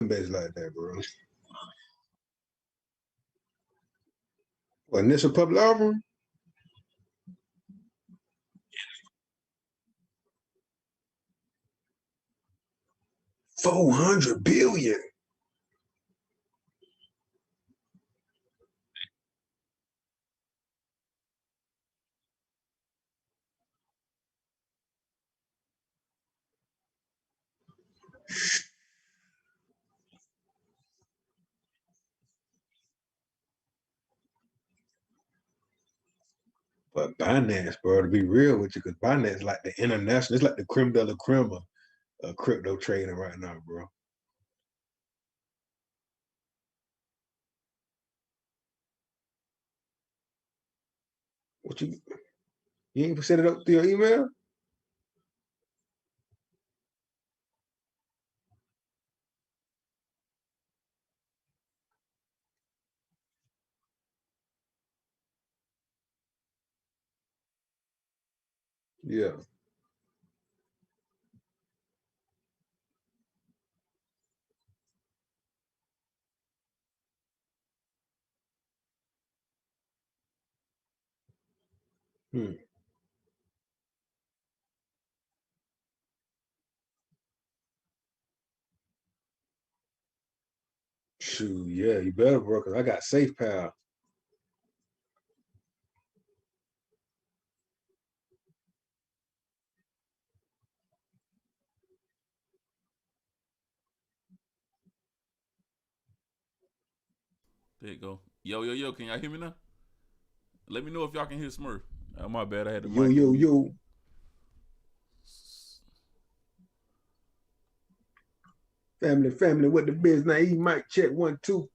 base like that, bro. What, initial public offering? $400 billion. But Binance, bro, to be real with you, because Binance is like the international, it's like the creme de la creme of crypto trading right now, bro. What you ain't set it up through your email? Yeah. Hmm. Shoot, yeah, you better, bro, because I got SafePal. There you go. Yo. Can y'all hear me now? Let me know if y'all can hear Smurf. My bad. I had the Yo, mic on yo, mute. yo. Family, what the biz now? Mic check 1, 2.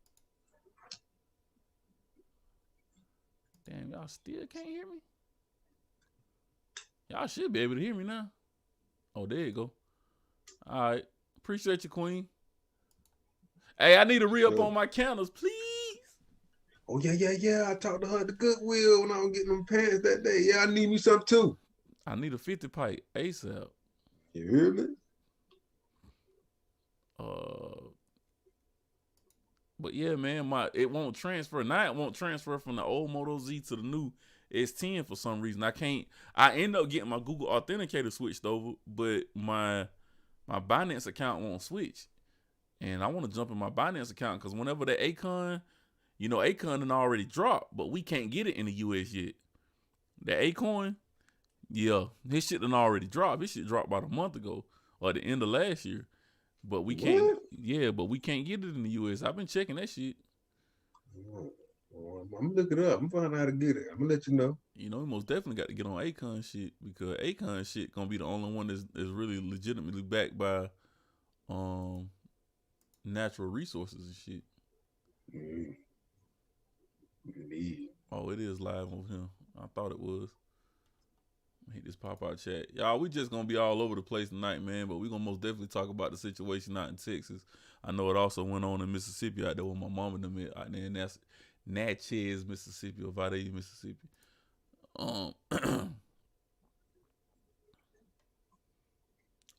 Damn, y'all still can't hear me? Y'all should be able to hear me now. Oh, there you go. All right. Appreciate you, Queen. Hey, I need a re-up Sure. on my candles, please. Oh, yeah. I talked to her at the Goodwill when I was getting them pants that day. Yeah, I need me some too. I need a 50 pipe ASAP. You hear me? But yeah, man, it won't transfer. Now it won't transfer from the old Moto Z to the new S10 for some reason. I end up getting my Google Authenticator switched over, but my Binance account won't switch. And I want to jump in my Binance account because whenever the Acon, Acon done already dropped, but we can't get it in the US yet. The Acoin, yeah, his shit done already dropped. His shit dropped about a month ago or the end of last year. But we can't, What? but we can't get it in the US. I've been checking that shit. Well, I'm gonna look it up. I'm gonna find out how to get it. I'm gonna let you know. We most definitely got to get on Acon shit because Acon shit gonna be the only one that's really legitimately backed by natural resources and shit. Mm. Indeed. Oh, it is live on him. I thought it was. Hit this pop out chat. Y'all, we just gonna be all over the place tonight, man. But we gonna most definitely talk about the situation out in Texas. I know it also went on in Mississippi out there with my mom and them out there, and that's Natchez, Mississippi, or Vade, Mississippi.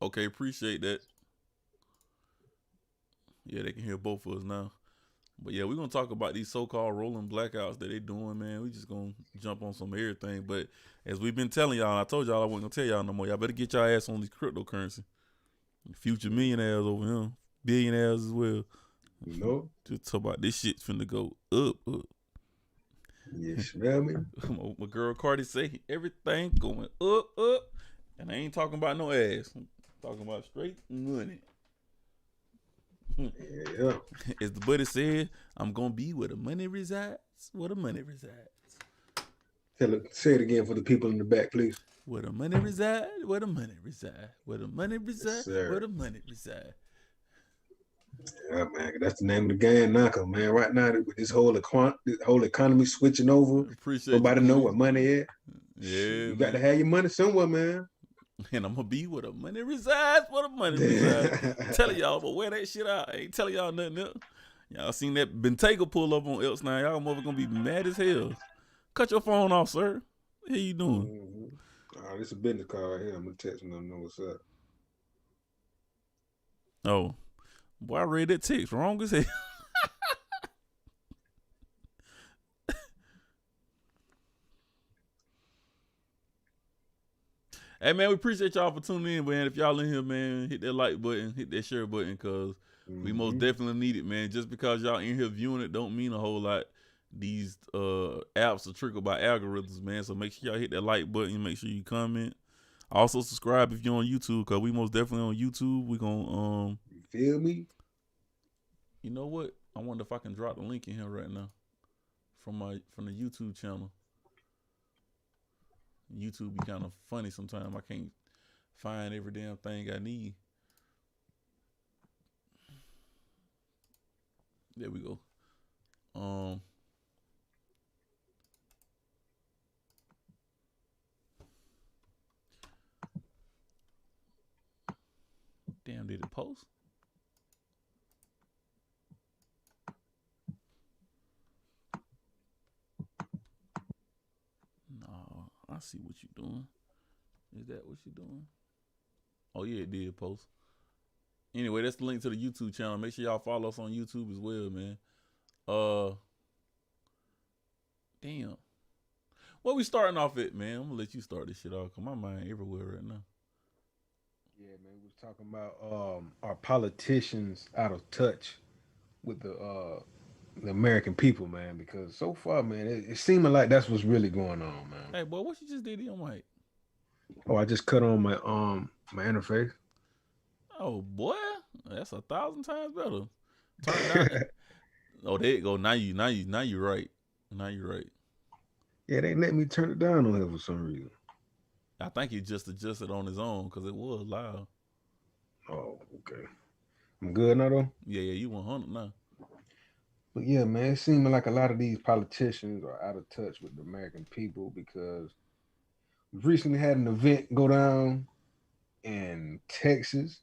Okay, appreciate that. Yeah, they can hear both of us now. But yeah, we're gonna talk about these so-called rolling blackouts that they doing, man. We just gonna jump on some everything. But as we've been telling y'all, I told y'all I wasn't gonna tell y'all no more. Y'all better get y'all ass on these cryptocurrency. Future millionaires over here, billionaires as well. No. Just talk about this shit finna go up. You smell me? My girl Cardi say everything going up. And I ain't talking about no ass. I'm talking about straight money. Yeah. As the buddy said, I'm gonna be where the money resides. Where the money resides. Say it again for the people in the back, please. Where the money reside, where the money reside, where the money reside, Yes, where the money reside. Yeah, man, that's the name of the game now, cause man, right now with this whole economy switching over, Appreciate you, nobody know where Queen. money is. Yeah, You got to man. have your money somewhere, man. And I'm gonna be where the money resides, where the money resides. Telling y'all, but wear that shit out. I ain't telling y'all nothing else. Y'all seen that Bentayga pull up on Elks now. Y'all mother gonna be mad as hell. Cut your phone off, sir. What you doing? Oh, this is a business call right here. I'm gonna text them. Know what's up. Oh, Boy, I read that text wrong as hell. Hey man, we appreciate y'all for tuning in, man. If y'all in here, man, hit that like button, hit that share button, cause we most definitely need it, man. Just because y'all in here viewing it don't mean a whole lot. These apps are triggered by algorithms, man. So make sure y'all hit that like button, make sure you comment. Also subscribe if you're on YouTube, cause we most definitely on YouTube. We gonna You feel me? You know what? I wonder if I can drop the link in here right now from the YouTube channel. YouTube be kind of funny sometimes. I can't find every damn thing I need. There we go. Damn, did it post? No, I see what you're doing. Is that what you're doing? Oh yeah, it did post. Anyway, that's the link to the YouTube channel. Make sure y'all follow us on YouTube as well, man. Damn. What we starting off at, man? I'm gonna let you start this shit off, cause my mind everywhere right now. Yeah, man. We was talking about our politicians out of touch with the American people, man. Because so far, man, it seeming like that's what's really going on, man. Hey, boy, what you just did on mic? Oh, I just cut on my interface. Oh boy, that's 1,000 times better. Turn down. Oh, there you go. Now you right. Now you're right. Yeah, they let me turn it down on here for some reason. I think he just adjusted on his own because it was loud. Oh, okay. I'm good now though. Yeah, you 100 now. But yeah, man, it seems like a lot of these politicians are out of touch with the American people because we've recently had an event go down in Texas,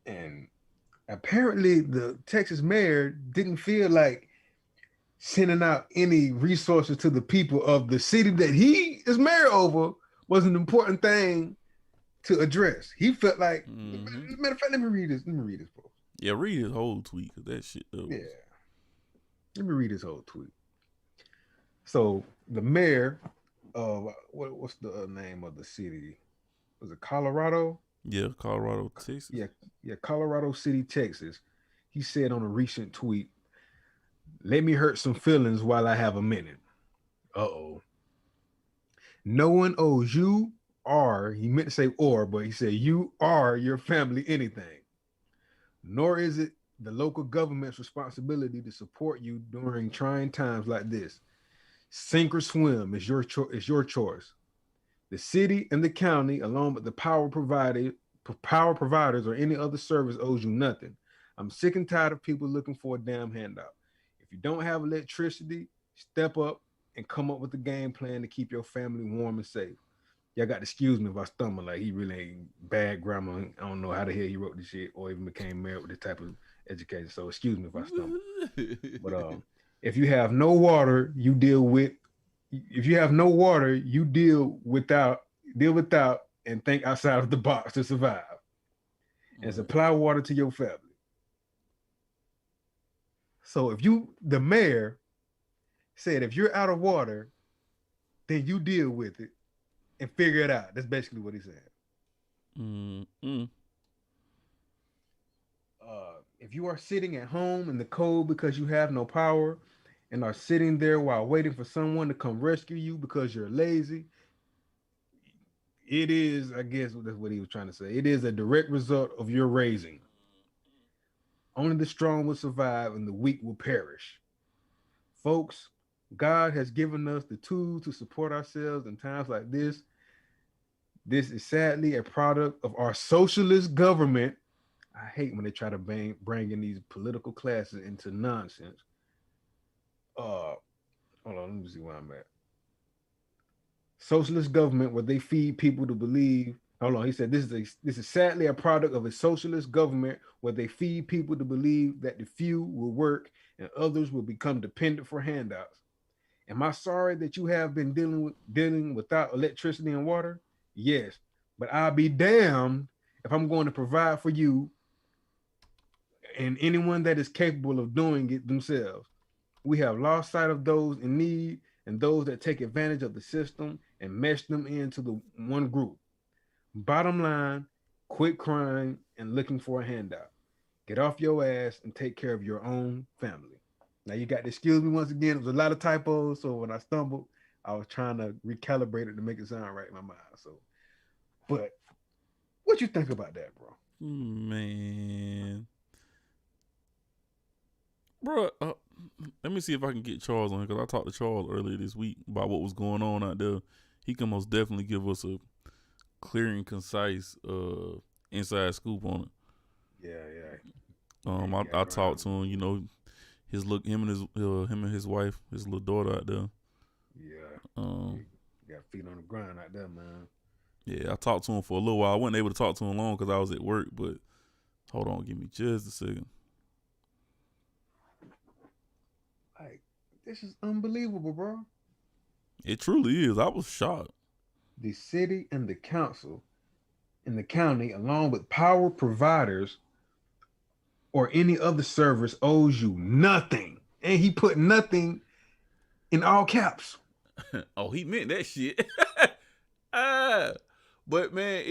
and apparently the Texas mayor didn't feel like sending out any resources to the people of the city that he is mayor over was an important thing to address. He felt like, matter of fact, let me read this post. Yeah, read his whole tweet because that shit. Yeah, let me read his whole tweet. So the mayor of what's the name of the city? Was it Colorado? Yeah, Colorado, Texas. Yeah, Colorado City, Texas. He said on a recent tweet, "Let me hurt some feelings while I have a minute." Uh-oh. No one owes you or, he meant to say or, but he said you or your family anything. Nor is it the local government's responsibility to support you during trying times like this. Sink or swim is your choice. The city and the county, along with the power providers or any other service, owes you nothing. I'm sick and tired of people looking for a damn handout. If you don't have electricity, step up and come up with a game plan to keep your family warm and safe. Y'all got to excuse me if I stumble. Like, he really ain't bad grammar. I don't know how the hell he wrote this shit or even became married with this type of education. So excuse me if I stumble. But if you have no water, you deal with. If you have no water, you deal without, and think outside of the box to survive, and supply water to your family. So if the mayor said, if you're out of water, then you deal with it and figure it out. That's basically what he said. If you are sitting at home in the cold because you have no power and are sitting there while waiting for someone to come rescue you because you're lazy, it is, I guess that's what he was trying to say, it is a direct result of your raising. Only the strong will survive and the weak will perish. Folks, God has given us the tools to support ourselves in times like this. This is sadly a product of our socialist government. I hate when they try to bring in these political classes into nonsense. Hold on, let me see where I'm at. Socialist government where they feed people to believe. Hold on, he said this is sadly a product of a socialist government where they feed people to believe that the few will work and others will become dependent for handouts. Am I sorry that you have been dealing without electricity and water? Yes, but I'll be damned if I'm going to provide for you and anyone that is capable of doing it themselves. We have lost sight of those in need and those that take advantage of the system and mesh them into the one group. Bottom line, quit crying and looking for a handout. Get off your ass and take care of your own family. Now you got to excuse me once again. It was a lot of typos, so when I stumbled, I was trying to recalibrate it to make it sound right in my mind. So, but what you think about that, bro? Man, bro, let me see if I can get Charles on, because I talked to Charles earlier this week about what was going on out there. He can most definitely give us a clear and concise inside scoop on it. Yeah. I talked to him. You know, him and his wife, his little daughter out there. Yeah. Got feet on the ground out there, man. Yeah, I talked to him for a little while. I wasn't able to talk to him long because I was at work. But hold on, give me just a second. Like, this is unbelievable, bro. It truly is. I was shocked. The city and the council in the county, along with power providers or any other service, owes you nothing. And he put nothing in all caps. Oh, he meant that shit. But man,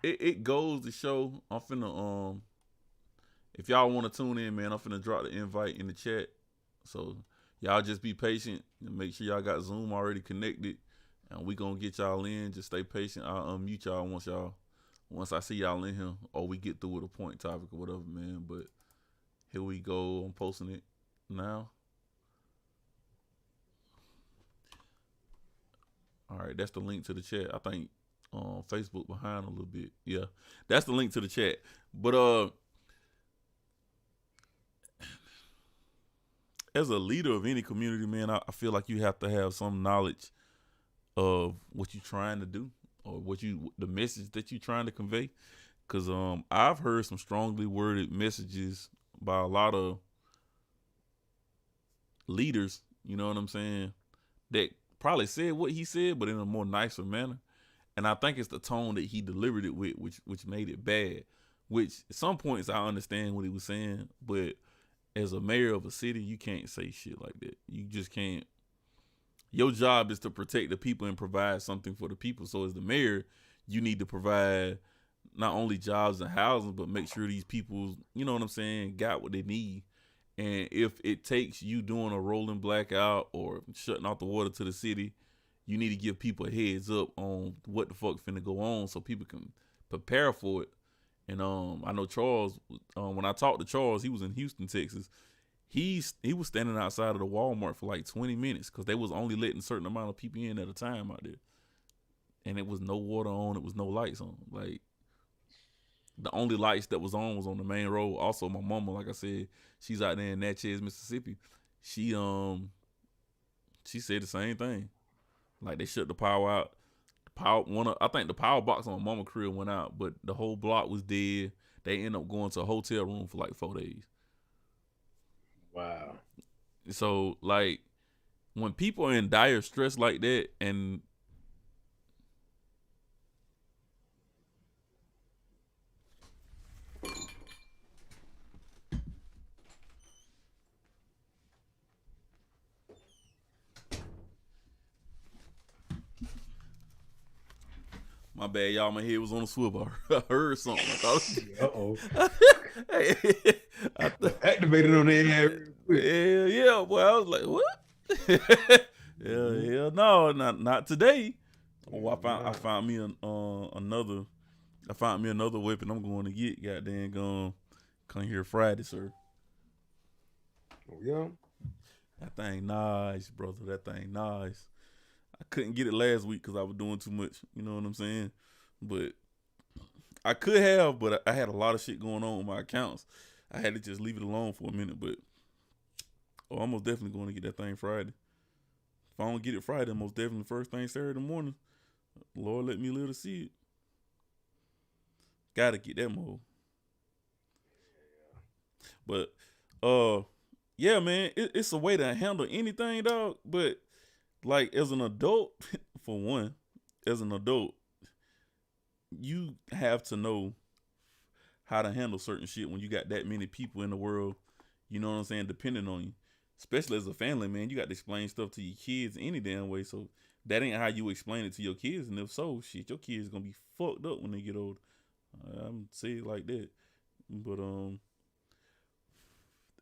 it goes to show. I'm finna if y'all want to tune in, man, I'm finna drop the invite in the chat. So y'all just be patient and make sure y'all got Zoom already connected, and we gonna get y'all in. Just stay patient. I'll unmute y'all once I see y'all in here, or we get through with a point topic or whatever, man. But here we go. I'm posting it now. All right, that's the link to the chat. I think Facebook behind a little bit. Yeah, that's the link to the chat. But as a leader of any community, man, I feel like you have to have some knowledge of what you're trying to do or the message that you're trying to convey. Because I've heard some strongly worded messages by a lot of leaders, you know what I'm saying, that probably said what he said, but in a more nicer manner. And I think it's the tone that he delivered it with, which made it bad. Which at some points I understand what he was saying, but as a mayor of a city, you can't say shit like that. You just can't. Your job is to protect the people and provide something for the people. So as the mayor, you need to provide not only jobs and housing, but make sure these people, you know what I'm saying, got what they need. And if it takes you doing a rolling blackout or shutting off the water to the city, you need to give people a heads up on what the fuck finna go on so people can prepare for it. And I know Charles, when I talked to Charles, he was in Houston, Texas. He was standing outside of the Walmart for like 20 minutes because they was only letting a certain amount of people in at a time out there. And it was no water on, it was no lights on. Like, the only lights that was on the main road. Also, my mama, like I said, she's out there in Natchez, Mississippi. She said the same thing. Like, they shut the power out. I think the power box on my mama crib went out, but the whole block was dead. They ended up going to a hotel room for like 4 days. Wow. So, like, when people are in dire stress like that, and my bad, y'all. My head was on a swivel. I heard something. I thought. Activated on their head. Yeah. Well, I was like, what? yeah. No, not today. Oh, I found me another. I found me another weapon. I'm going to get. Goddamn, come here Friday, sir. Oh yeah. That thing nice, brother. That thing nice. I couldn't get it last week because I was doing too much. You know what I'm saying? But I could have, but I had a lot of shit going on with my accounts. I had to just leave it alone for a minute. But I'm most definitely going to get that thing Friday. If I don't get it Friday, most definitely first thing Saturday morning. Lord, let me live to see it. Gotta get that mode. But yeah, man, it's a way to handle anything, dog. But like, as an adult, for one, as an adult, you have to know how to handle certain shit when you got that many people in the world, you know what I'm saying, depending on you. Especially as a family, man, you got to explain stuff to your kids any damn way. So that ain't how you explain it to your kids. And if so, shit, your kids gonna be fucked up when they get old. I'm saying it like that. But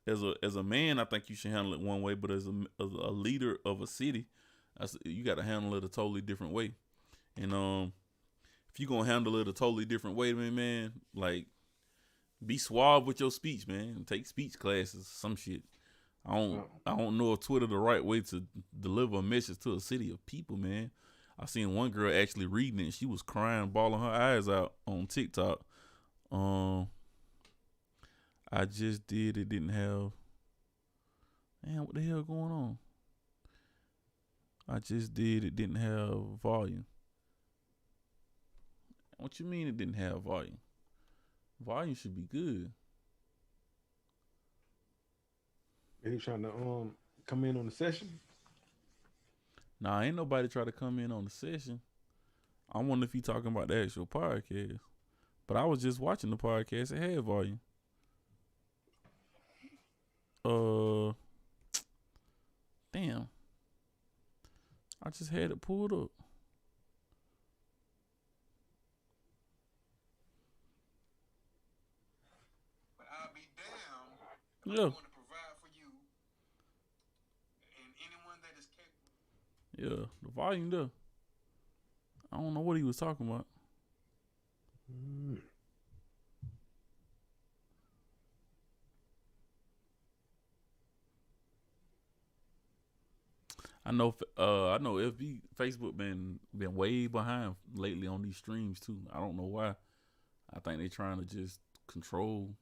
as a man, I think you should handle it one way. But as a leader of a city, you got to handle it a totally different way. And if you gonna handle it a totally different way, man, like be suave with your speech, man. Take speech classes, some shit. I don't know if Twitter the right way to deliver a message to a city of people, man. I seen one girl actually reading it and she was crying, bawling her eyes out on TikTok. I just did. It didn't have. Man, what the hell going on? I just did. It didn't have volume. What you mean it didn't have volume? Volume should be good. Are you trying to come in on the session? Nah, ain't nobody try to come in on the session. I wonder if he talking about the actual podcast. But I was just watching the podcast. It had volume. Damn. I just had it pulled up. But I'll be damned. Yeah. I'm going to provide for you and anyone that is capable. Yeah, the volume there. I don't know what he was talking about. I know FB Facebook been way behind lately on these streams too. I don't know why. I think they trying to just control.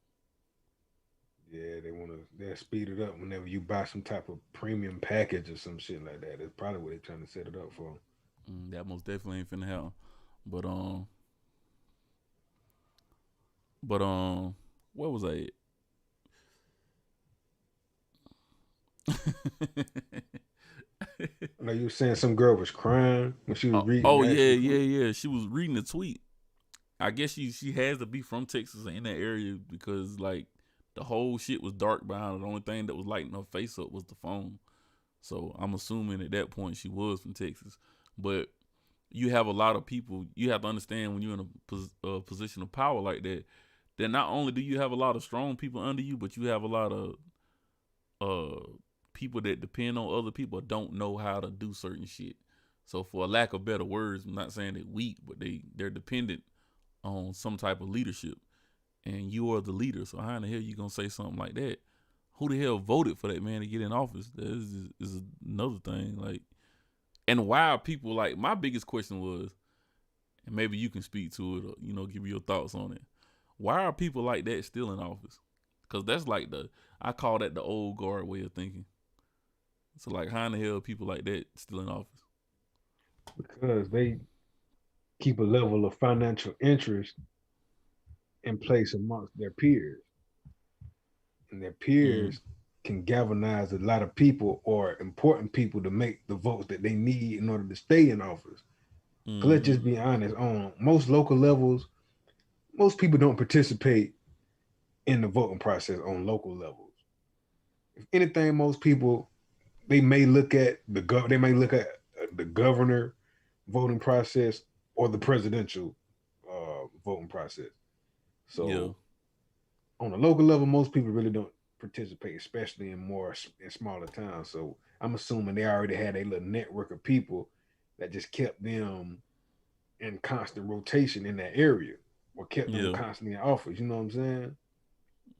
Yeah, they'll speed it up whenever you buy some type of premium package or some shit like that. That's probably what they're trying to set it up for. That most definitely ain't finna happen. But where was I at? Like you were saying, some girl was crying when she was reading. Oh yeah. She was reading the tweet. I guess she has to be from Texas or in that area because like the whole shit was dark behind her. The only thing that was lighting her face up was the phone. So I'm assuming at that point she was from Texas. But you have a lot of people. You have to understand when you're in a position of power like that, then not only do you have a lot of strong people under you, but you have a lot of people that depend on other people or don't know how to do certain shit. So for a lack of better words, I'm not saying they're weak, but they're dependent on some type of leadership. And you are the leader. So how in the hell you gonna say something like that? Who the hell voted for that man to get in office? That is another thing. Like, and why are people like? My biggest question was, and maybe you can speak to it or give me your thoughts on it. Why are people like that still in office? Because that's like I call that the old guard way of thinking. So like, how in the hell are people like that still in office? Because they keep a level of financial interest in place amongst their peers. And their peers can galvanize a lot of people or important people to make the votes that they need in order to stay in office. Let's just be honest, on most local levels, most people don't participate in the voting process on local levels. If anything, most people, they may look at the governor voting process or the presidential voting process. So on a local level, most people really don't participate, especially in smaller towns. So I'm assuming they already had a little network of people that just kept them in constant rotation in that area or kept them constantly in office. You know what I'm saying?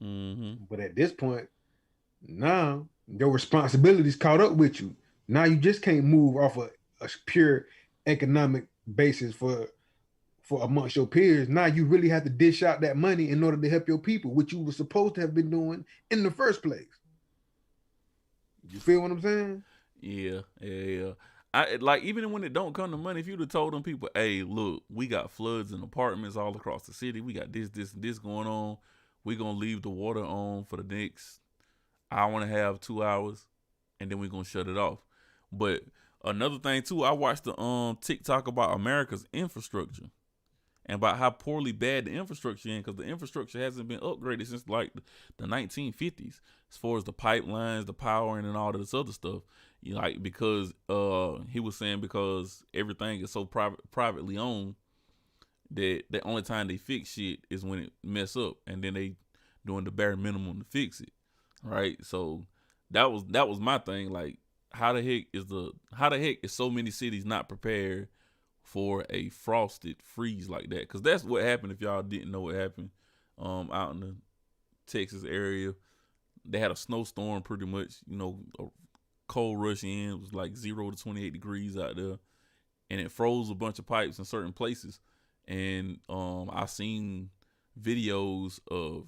Mm-hmm. But at this point, now your responsibilities caught up with you. Now you just can't move off a pure economic basis for amongst your peers. Now you really have to dish out that money in order to help your people, which you were supposed to have been doing in the first place. You feel what I'm saying? Yeah. I like, even when it don't come to money, if you'd have told them people, hey, look, we got floods in apartments all across the city. We got this going on. We're going to leave the water on for the next hour and a half, 2 hours, and then we're going to shut it off. But another thing too, I watched the TikTok about America's infrastructure. and about how poorly bad the infrastructure is, because the infrastructure hasn't been upgraded since like the 1950s, as far as the pipelines, the powering, and all this other stuff. You know, like because he was saying because everything is so privately owned that the only time they fix shit is when it mess up, and then they doing the bare minimum to fix it, right? So that was my thing. Like, how the heck is so many cities not prepared for a frosted freeze like that? Because that's what happened. If y'all didn't know what happened, out in the Texas area, they had a snowstorm pretty much. You know, a cold rush in. It was like 0 to 28 degrees out there, and it froze a bunch of pipes in certain places. And I seen videos of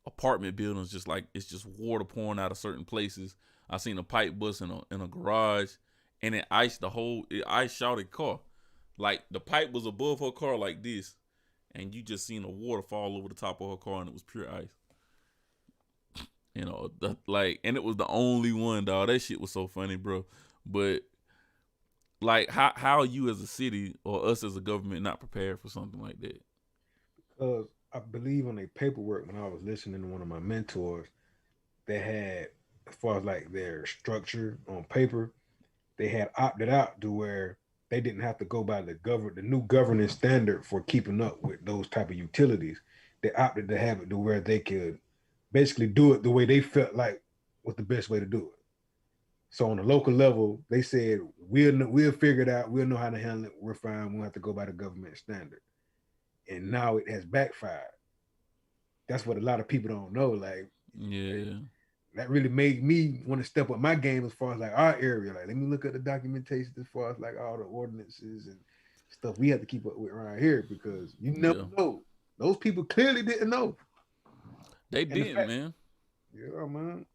apartment buildings just like it's just water pouring out of certain places. I seen a pipe bust in a garage, and it iced shouted car. Like the pipe was above her car like this, and you just seen the water fall over the top of her car, and it was pure ice. You know, and it was the only one, dog. That shit was so funny, bro. But like, how are you as a city or us as a government not prepared for something like that? Because I believe on their paperwork, when I was listening to one of my mentors, they had, as far as like their structure on paper, they had opted out to where they didn't have to go by the new governance standard for keeping up with those type of utilities. They opted to have it to where they could basically do it the way they felt like was the best way to do it. So on the local level, they said we'll figure it out. We'll know how to handle it. We're fine. We don't have to go by the government standard. And now it has backfired. That's what a lot of people don't know. Like, yeah, that really made me want to step up my game as far as like our area. Like, let me look at the documentation as far as like all the ordinances and stuff we have to keep up with around here, because you never know. Those people clearly didn't know. They didn't, man. Yeah, man.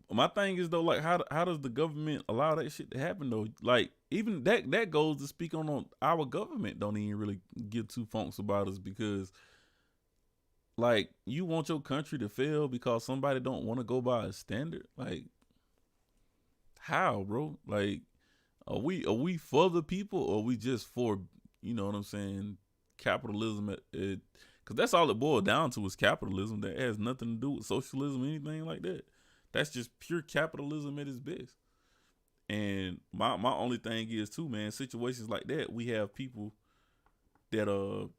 My thing is though, like, how does the government allow that shit to happen though? Like, even that goes to speak on our government don't even really give two funks about us, because like, you want your country to fail because somebody don't want to go by a standard? Like, how, bro? Like, are we for the people, or are we just for, you know what I'm saying, capitalism? Because that's all it boils down to, is capitalism. That has nothing to do with socialism or anything like that. That's just pure capitalism at its best. And my only thing is too, man, situations like that, we have people that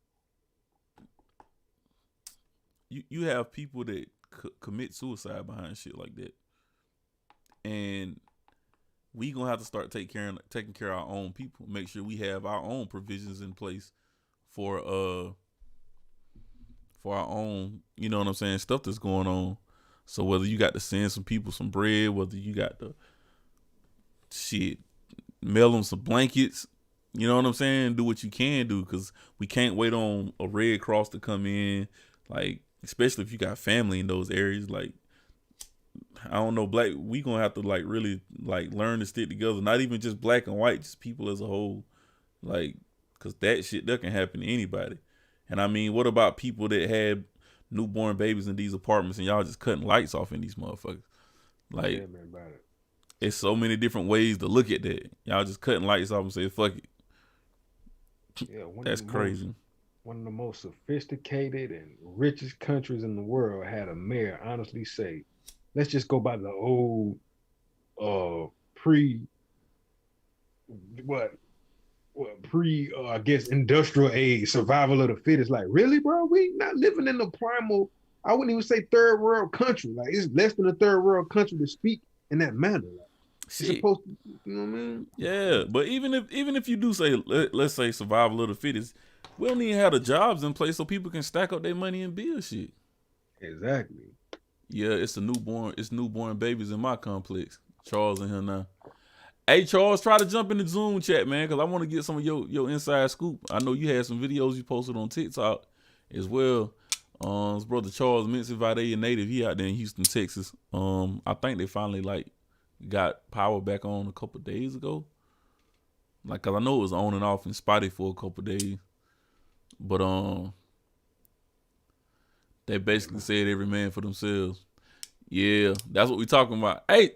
you have people that commit suicide behind shit like that, and we gonna have to start taking care of our own people. Make sure we have our own provisions in place for our own, you know what I'm saying, stuff that's going on. So whether you got to send some people some bread, whether you got to mail them some blankets, you know what I'm saying, do what you can do, because we can't wait on a Red Cross to come in, like, especially if you got family in those areas. Like, I don't know, we gonna have to like really like learn to stick together, not even just black and white, just people as a whole, like, because that can happen to anybody. And I mean, what about people that had newborn babies in these apartments and y'all just cutting lights off in these motherfuckers? Like, yeah, man, about it. It's so many different ways to look at that. Y'all just cutting lights off and say, fuck it. Yeah, that's crazy. One of the most sophisticated and richest countries in the world had a mayor honestly say, let's just go by the old I guess industrial age, survival of the fittest. Like, really, bro? We not living in the primal, I wouldn't even say third world country. Like, it's less than a third world country to speak in that manner. Like, it's supposed to, you know what I mean? Yeah, but even if you do say, let's say survival of the fittest, we don't even have the jobs in place so people can stack up their money and build shit. Exactly. Yeah, it's newborn babies in my complex. Charles in here now. Hey, Charles, try to jump in the Zoom chat, man, because I want to get some of your inside scoop. I know you had some videos you posted on TikTok as well. His brother Charles Mensah, a native, he out there in Houston, Texas. I think they finally like got power back on a couple days ago. Like, cause I know it was on and off and spotty for a couple days, but they basically said every man for themselves. Yeah, that's what we talking about. Hey,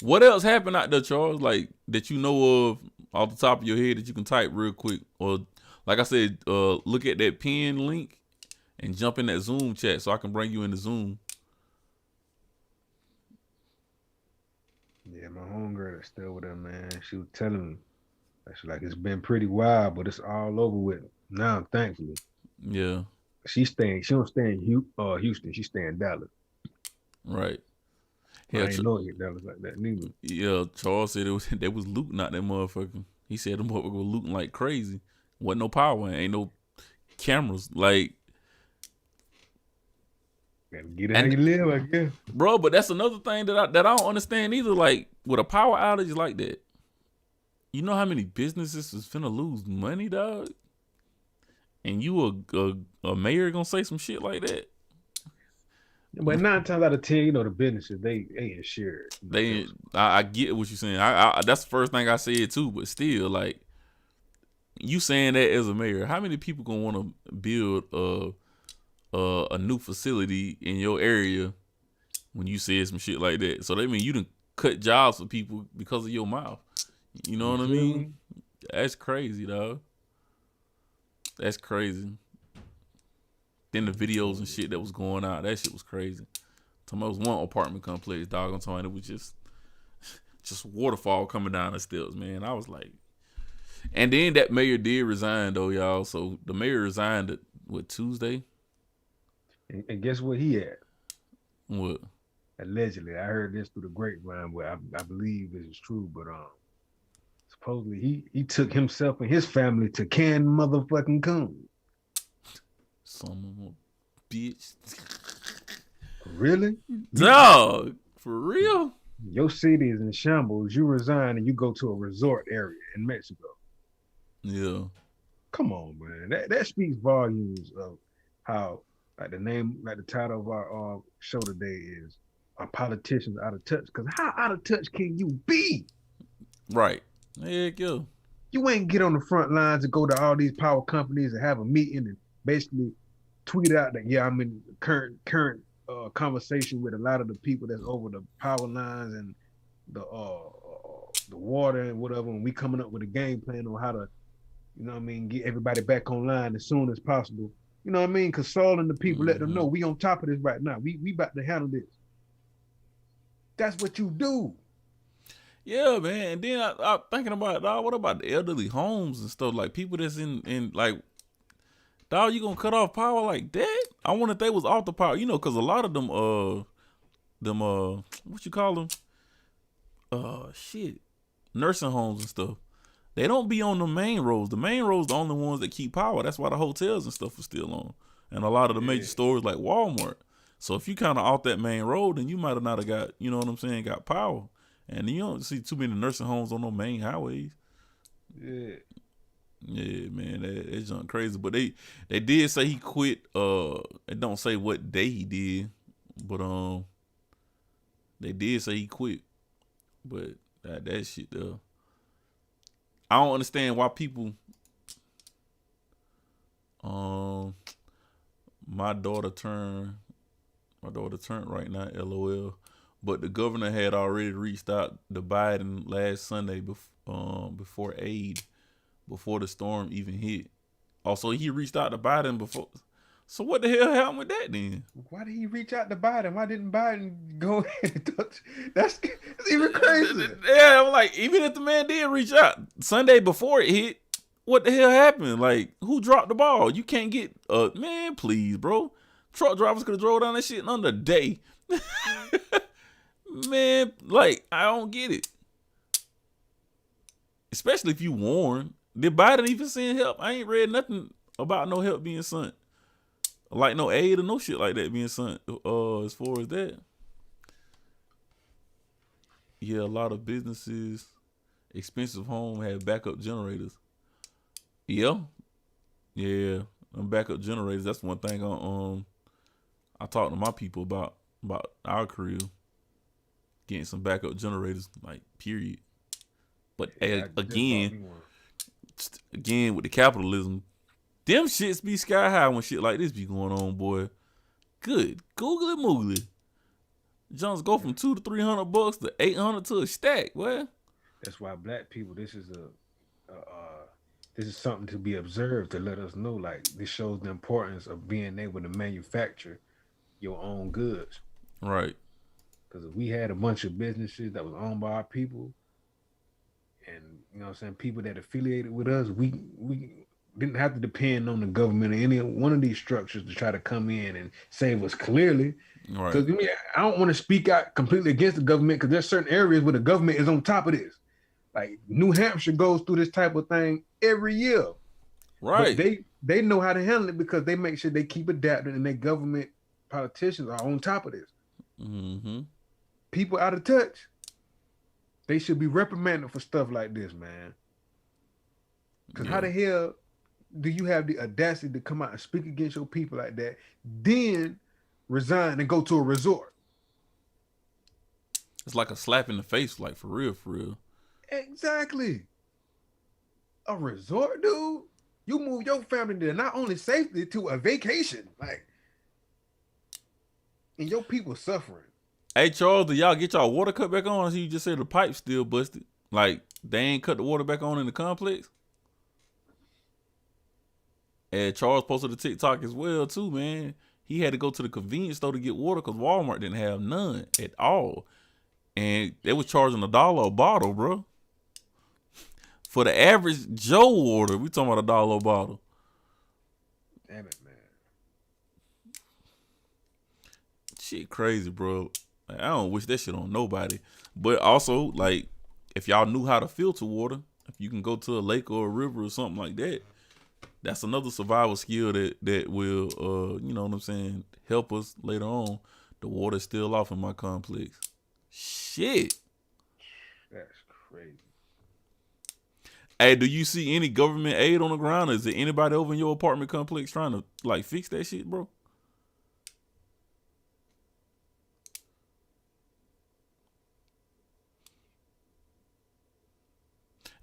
what else happened out there, Charles? Like, that you know of off the top of your head that you can type real quick, or Like I said, look at that pin link and jump in that Zoom chat so I can bring you in the Zoom. Yeah, my homegirl that's still with her, man. She was telling me, she's like, it's been pretty wild, but it's all over with now, thankfully. Yeah. She don't stay in Houston. She stay in Dallas. Right. I ain't know it Dallas like that neither. Yeah, Charles said they was looting out that motherfucker. He said them motherfuckers were looting like crazy. Wasn't no power, ain't no cameras. Like, gotta get it how you live, I guess. Bro, but that's another thing that I don't understand either. Like, with a power outage like that, you know how many businesses is finna lose money, dog? And you a mayor gonna say some shit like that? But 9 times out of 10, you know, the businesses they insured. I get what you're saying. I that's the first thing I said too. But still, like, you saying that as a mayor, how many people gonna want to build a new facility in your area when you said some shit like that? So that mean you done cut jobs for people because of your mouth. You know what I mean? That's crazy, dog. That's crazy. Then the videos and shit that was going out, that shit was crazy. There was one apartment complex, dog. I'm talking, it was just waterfall coming down the steps, man. I was like, and then that mayor did resign though, y'all. So the mayor resigned Tuesday? And guess what he had? What? Allegedly, I heard this through the grapevine, where I believe this is true, but supposedly he took himself and his family to Can motherfucking Coon. Son of a bitch. Really? Dog, for real? Your city is in shambles. You resign and you go to a resort area in Mexico. Yeah. Come on, man. That speaks volumes of how, like the title of our show today is, "Are politicians out of touch?" Because how out of touch can you be? Right. Heck yeah. You ain't get on the front lines and go to all these power companies and have a meeting and basically tweet out that, yeah, I'm in current conversation with a lot of the people that's over the power lines and the water and whatever, and we coming up with a game plan on how to, you know what I mean, get everybody back online as soon as possible. You know what I mean? Consoling the people, let them know we on top of this right now. We about to handle this. That's what you do. Yeah, man. And then I'm thinking about, dog, what about the elderly homes and stuff? Like, people that's in like, dog, you gonna cut off power like that? I wonder if they was off the power, you know, because a lot of them what you call them? Nursing homes and stuff. They don't be on the main roads. The main roads the only ones that keep power. That's why the hotels and stuff are still on. And a lot of the major stores like Walmart. So if you kind of off that main road, then you might have not have got, you know what I'm saying, got power. And you don't see too many nursing homes on no main highways. Yeah. Yeah, man, that's junk crazy. But they did say he quit. They don't say what day he did, but they did say he quit. But that shit, I don't understand why people. My daughter turned right now, LOL. But the governor had already reached out to Biden last Sunday before aid, before the storm even hit. Also, he reached out to Biden before. So what the hell happened with that then? Why did he reach out to Biden? Why didn't Biden go ahead and touch? That's even crazy. Yeah, I'm like, even if the man did reach out Sunday before it hit, what the hell happened? Like, who dropped the ball? You can't get man, please, bro. Truck drivers could have drove down that shit in under a day. Man, like, I don't get it. Especially if you warn. Did Biden even send help? I ain't read nothing about no help being sent. Like no aid or no shit like that being sent. As far as that. Yeah, a lot of businesses, expensive home have backup generators. Yeah. Yeah. Them backup generators, that's one thing I talked to my people about our career. Getting some backup generators, like, period. But again, with the capitalism, them shits be sky high when shit like this be going on, boy. Good googly moogly. Jones go from $200 to $300 to $800 to a stack, boy. That's why black people, this this is something to be observed to let us know like this shows the importance of being able to manufacture your own goods. Right. Because if we had a bunch of businesses that was owned by our people, and you know what I'm saying, people that affiliated with us, we didn't have to depend on the government or any one of these structures to try to come in and save us clearly. Right. Because I mean, I don't want to speak out completely against the government because there's certain areas where the government is on top of this. Like New Hampshire goes through this type of thing every year, but Right. they know how to handle it because they make sure they keep adapting and their government politicians are on top of this. Mm-hmm. People out of touch, they should be reprimanded for stuff like this, man. Because how Yeah. the hell do you have the audacity to come out and speak against your people like that, then resign and go to a resort? It's like a slap in the face, like for real, for real. Exactly. A resort, dude? You move your family to not only safety to a vacation, like, and your people suffering. Hey Charles, do y'all get y'all water cut back on? I see you just said the pipe still busted. Like they ain't cut the water back on in the complex. And Charles posted a TikTok as well too, man. He had to go to the convenience store to get water because Walmart didn't have none at all, and they was charging $1 a bottle, bro. For the average Joe water, we talking about $1 a bottle. Damn it, man. Shit crazy, bro. Like, I don't wish that shit on nobody. But also, like, if y'all knew how to filter water, if you can go to a lake or a river or something like that, that's another survival skill that will, you know what I'm saying, help us later on. The water's still off in my complex. Shit. That's crazy. Hey, do you see any government aid on the ground? Is there anybody over in your apartment complex trying to like fix that shit, bro?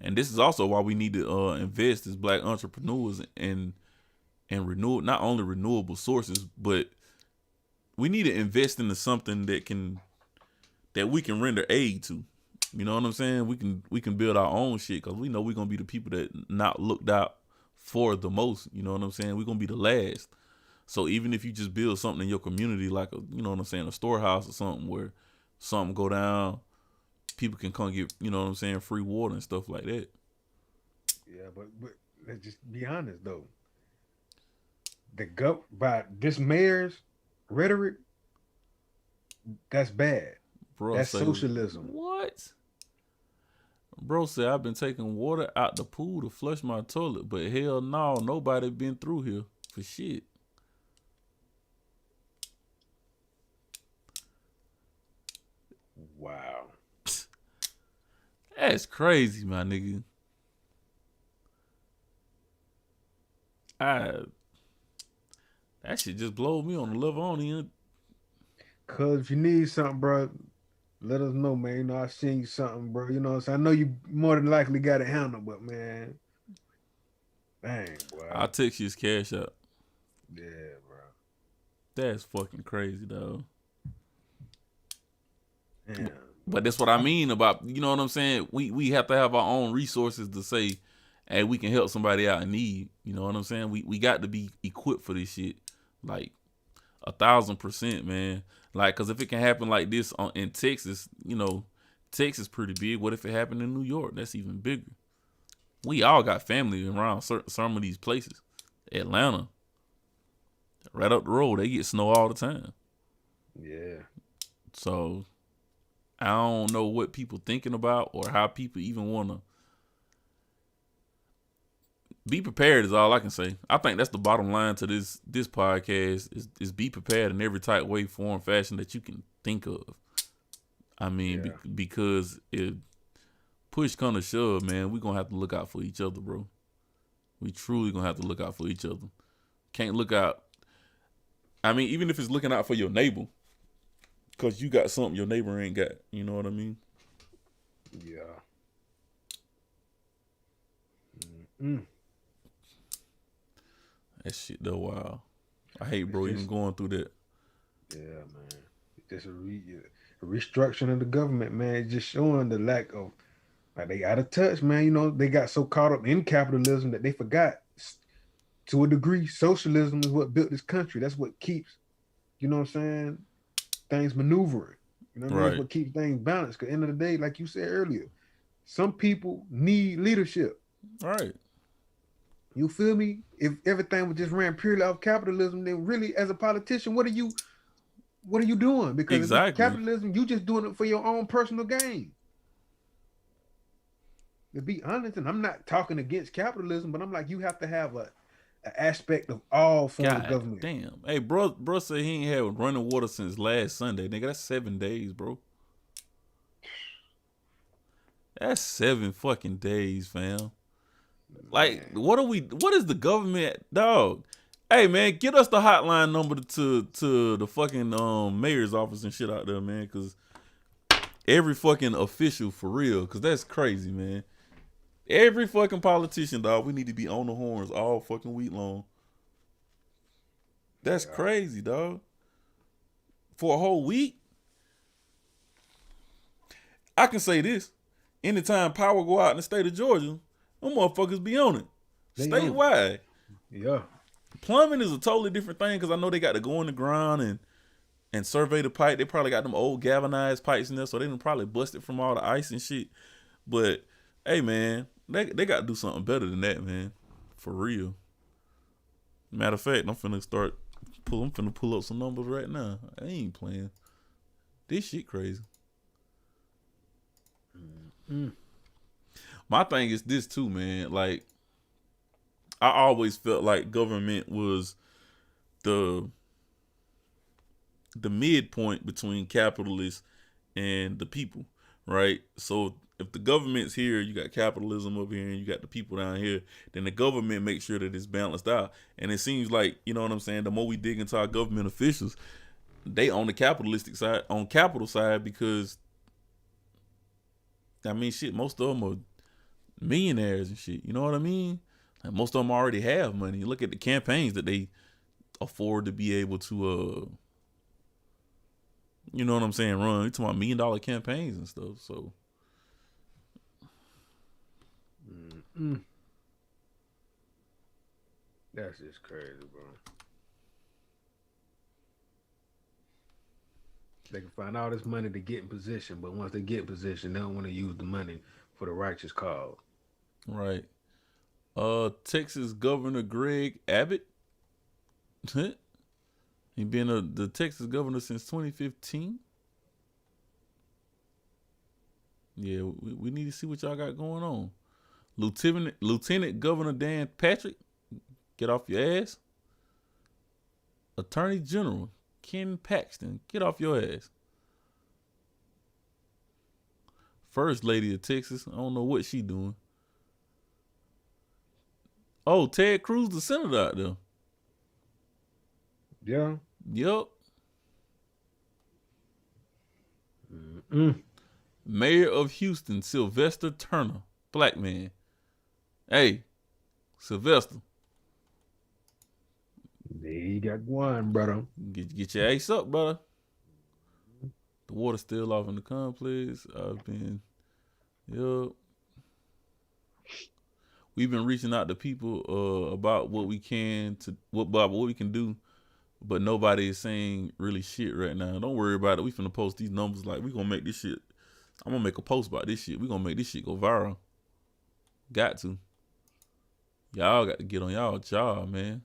And this is also why we need to invest as black entrepreneurs in renew not only renewable sources, but we need to invest into something that we can render aid to. You know what I'm saying? We can build our own shit because we know we're gonna be the people that not looked out for the most. You know what I'm saying? We're gonna be the last. So even if you just build something in your community, like you know what I'm saying, a storehouse or something where something go down, people can come get, you know what I'm saying, free water and stuff like that. Yeah, but let's just be honest though. By this mayor's rhetoric, that's bad. Bro, That's say socialism. what? Bro said I've been taking water out the pool to flush my toilet, but hell no, nobody been through here for shit. Wow. That's crazy, my nigga. I that shit just blow me on the level on even. Cause if you need something, bro, let us know, man. You know, I seen you something, bro. You know what I'm saying? I know you more than likely got it handled, but man, dang, boy. I'll text you his cash out. Yeah, bro. That's fucking crazy, though. Damn. But that's what I mean about, you know what I'm saying? We have to have our own resources to say, hey, we can help somebody out in need. You know what I'm saying? We got to be equipped for this shit. Like 1,000%, man. Like, cause if it can happen like this in Texas, you know, Texas pretty big. What if it happened in New York? That's even bigger. We all got family around some of these places. Atlanta, right up the road, they get snow all the time. Yeah. So I don't know what people thinking about or how people even want to be prepared is all I can say. I think that's the bottom line to this podcast is be prepared in every type, way, form, fashion that you can think of. I mean, Yeah. because if push come to shove, man, we going to have to look out for each other, bro. We truly going to have to look out for each other. Can't look out. I mean, even if it's looking out for your neighbor, because you got something your neighbor ain't got. You know what I mean? Yeah. Mm-mm. That shit though, wow. I hate, bro, even going through that. Yeah, man. Just a restructuring of the government, man. Just showing the lack of Like they out of touch, man. You know, they got so caught up in capitalism that they forgot, to a degree, socialism is what built this country. That's what keeps, you know what I'm saying, things maneuvering. You know what I mean? That's Right. what keeps things balanced. Because end of the day, like you said earlier, some people need leadership. Right. You feel me? If everything was just ran purely off capitalism, then really, as a politician, what are you doing? Because if it's Exactly. capitalism, you just doing it for your own personal gain. To be honest, and I'm not talking against capitalism, but I'm like, you have to have an aspect of all forms of God government. damn. Hey, bro said he ain't had running water since last Sunday. Nigga, that's 7 days, bro. That's 7 fucking days, fam. Like, Man. what is the government, dog? Hey man, get us the hotline number to the fucking mayor's office and shit out there, man, cause every fucking official for real, cause that's crazy, man. Every fucking politician, dog, we need to be on the horns all fucking week long. That's Yeah. crazy, dog. For a whole week. I can say this. Anytime power go out in the state of Georgia, them motherfuckers be on it. They Statewide. Yeah. Plumbing is a totally different thing because I know they got to go in the ground and survey the pipe. They probably got them old galvanized pipes in there, so they done probably busted from all the ice and shit. But hey man, they got to do something better than that, man. For real. Matter of fact, I'm finna pull up some numbers right now. I ain't playing. This shit crazy. Mm. My thing is this too, man. Like, I always felt like government was the midpoint between capitalists and the people, right? So if the government's here, you got capitalism over here, and you got the people down here, then the government makes sure that it's balanced out. And it seems like, you know what I'm saying, the more we dig into our government officials, they on the capitalistic side, on capital side, because I mean, shit, most of them are millionaires and shit. You know what I mean? Like most of them already have money. Look at the campaigns that they afford to be able to, you know what I'm saying, run. You talking about $1 million campaigns and stuff. So, That's just crazy, bro. They can find all this money to get in position, but once they get in position, they don't want to use the money for the righteous cause. right. Texas Governor Greg Abbott. He been the Texas governor since 2015. Yeah, we need to see what y'all got going on. Lieutenant Governor Dan Patrick, get off your ass. Attorney General Ken Paxton, get off your ass. First Lady of Texas, I don't know what she doing. Oh, Ted Cruz, the senator out there. Yeah. Yup. Mm. Mayor of Houston, Sylvester Turner, black man. Hey, Sylvester, There you got one, brother. get your ace up, brother. The water's still off in the complex. Yup. We've been reaching out to people about what we can do, but nobody is saying really shit right now. Don't worry about it. We finna post these numbers. Like, we gonna make this shit. I'm gonna make a post about this shit. We gonna make this shit go viral. Got to. Y'all got to get on y'all job, man.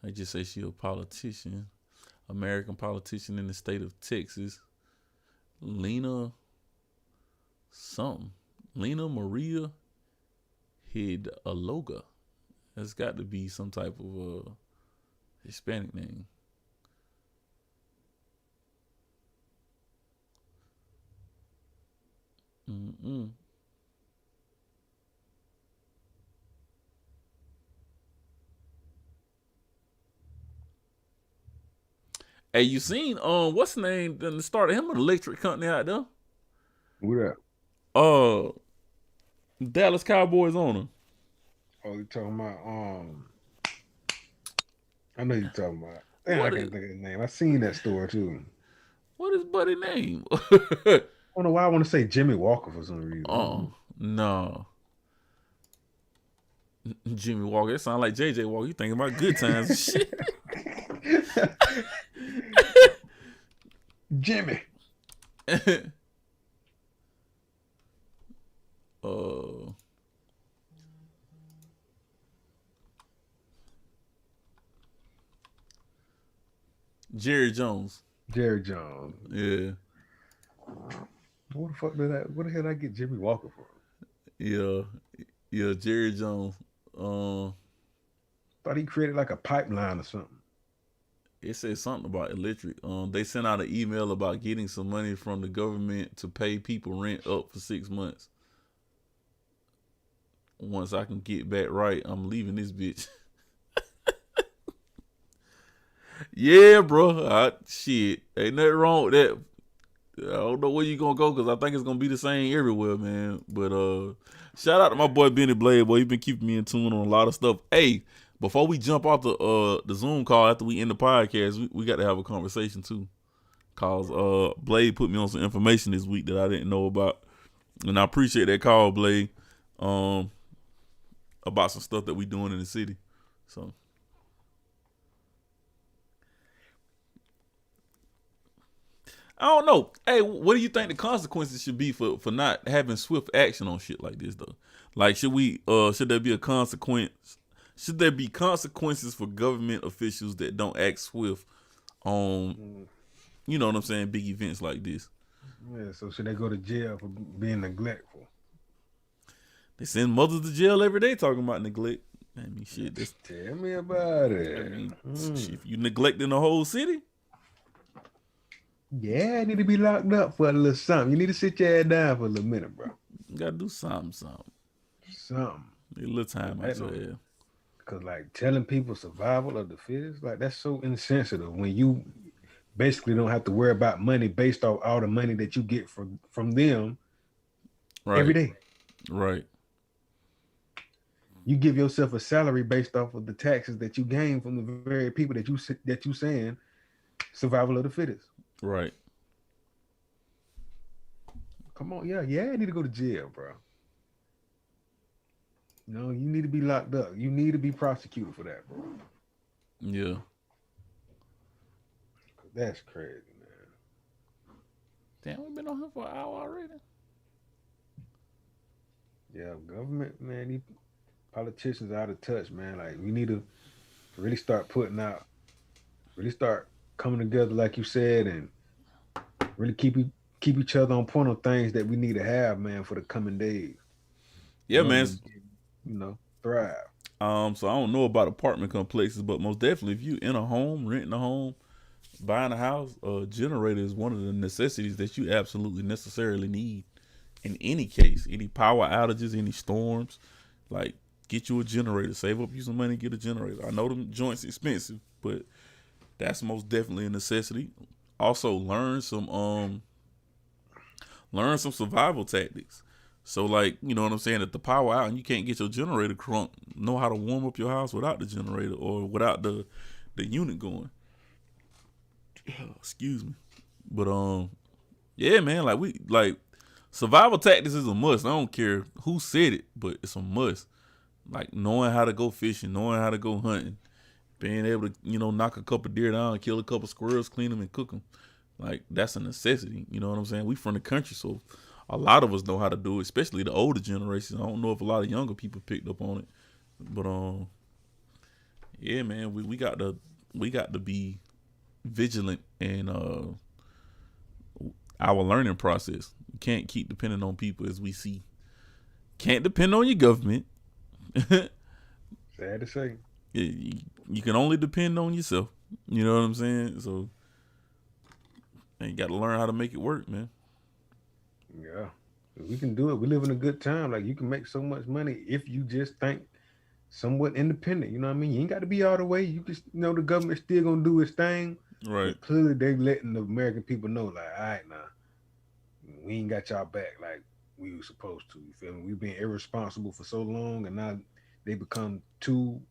I just say she a politician, American politician in the state of Texas. Lena Maria Hidalgo. That's got to be some type of Hispanic name. Mm-mm. Hey, you seen what's the name? Then started him an electric company out there. What up? Dallas Cowboys owner. Oh, you talking about I know you talking about. Damn, I What can't is think of his name. I seen that story too. What is buddy name? I don't know why I want to say Jimmy Walker for some reason. Oh no, Jimmy Walker. It sounds like JJ Walker. You thinking about good times and shit? Jimmy. uh, Jerry Jones. Jerry Jones. Yeah. What the fuck did I? What the hell did I get Jimmy Walker for? Yeah. Yeah. Jerry Jones. Thought he created like a pipeline or something. It said something about electric. They sent out an email about getting some money from the government to pay people rent up for 6 months. Once I can get back right, I'm leaving this bitch. Yeah, bro. Shit, ain't nothing wrong with that. I don't know where you gonna go because I think it's gonna be the same everywhere, man. But shout out to my boy Benny Blade, boy. He been keeping me in tune on a lot of stuff. Hey, before we jump off the Zoom call after we end the podcast, we got to have a conversation too. Cause Blade put me on some information this week that I didn't know about, and I appreciate that call, Blade. About some stuff that we doing in the city. So. I don't know. Hey, what do you think the consequences should be for not having swift action on shit like this though? Like, should there be a consequence? Should there be consequences for government officials that don't act swift on, you know what I'm saying, big events like this? Yeah, so should they go to jail for being neglectful? They send mothers to jail every day talking about neglect. I mean, shit. Tell me about it. I mean, if you neglecting the whole city. Yeah, I need to be locked up for a little something. You need to sit your ass down for a little minute, bro. You gotta do something. Something. A little time out your head. Because, like, telling people survival of the fittest, like, that's so insensitive when you basically don't have to worry about money based off all the money that you get from them every day. Right. You give yourself a salary based off of the taxes that you gain from the very people that you saying survival of the fittest. Right. Come on, yeah, I need to go to jail, bro. No, you need to be locked up. You need to be prosecuted for that, bro. Yeah. That's crazy, man. Damn, we've been on here for an hour already. Yeah, government, man, these politicians are out of touch, man. Like, we need to really start coming together, like you said, and really keep each other on point on things that we need to have, man, for the coming days. Yeah, man. Thrive. So I don't know about apartment complexes, but most definitely, if you in a home, renting a home, buying a house, a generator is one of the necessities that you absolutely necessarily need. In any case, any power outages, any storms, like, get you a generator. Save up you some money, get a generator. I know them joints expensive, but that's most definitely a necessity. Also, learn some survival tactics. So, like, you know what I'm saying? If the power out and you can't get your generator crunk, know how to warm up your house without the generator or without the unit going. Excuse me. But yeah, man, like survival tactics is a must. I don't care who said it, but it's a must. Like, knowing how to go fishing, knowing how to go hunting, being able to, knock a couple deer down, kill a couple squirrels, clean them and cook them. Like, that's a necessity. You know what I'm saying? We from the country, so a lot of us know how to do it, especially the older generation. I don't know if a lot of younger people picked up on it, but yeah, man, we got to be vigilant in our learning process. We can't keep depending on people, as we see. Can't depend on your government. Sad to say. You can only depend on yourself. You know what I'm saying? So, and you got to learn how to make it work, man. Yeah, we can do it. We live in a good time. Like, you can make so much money if you just think somewhat independent. You know what I mean? You ain't got to be all the way. You just, the government still gonna do its thing. Right. But clearly, they letting the American people know, like, all right, now, we ain't got y'all back like we were supposed to. You feel me? We've been irresponsible for so long, and now they become too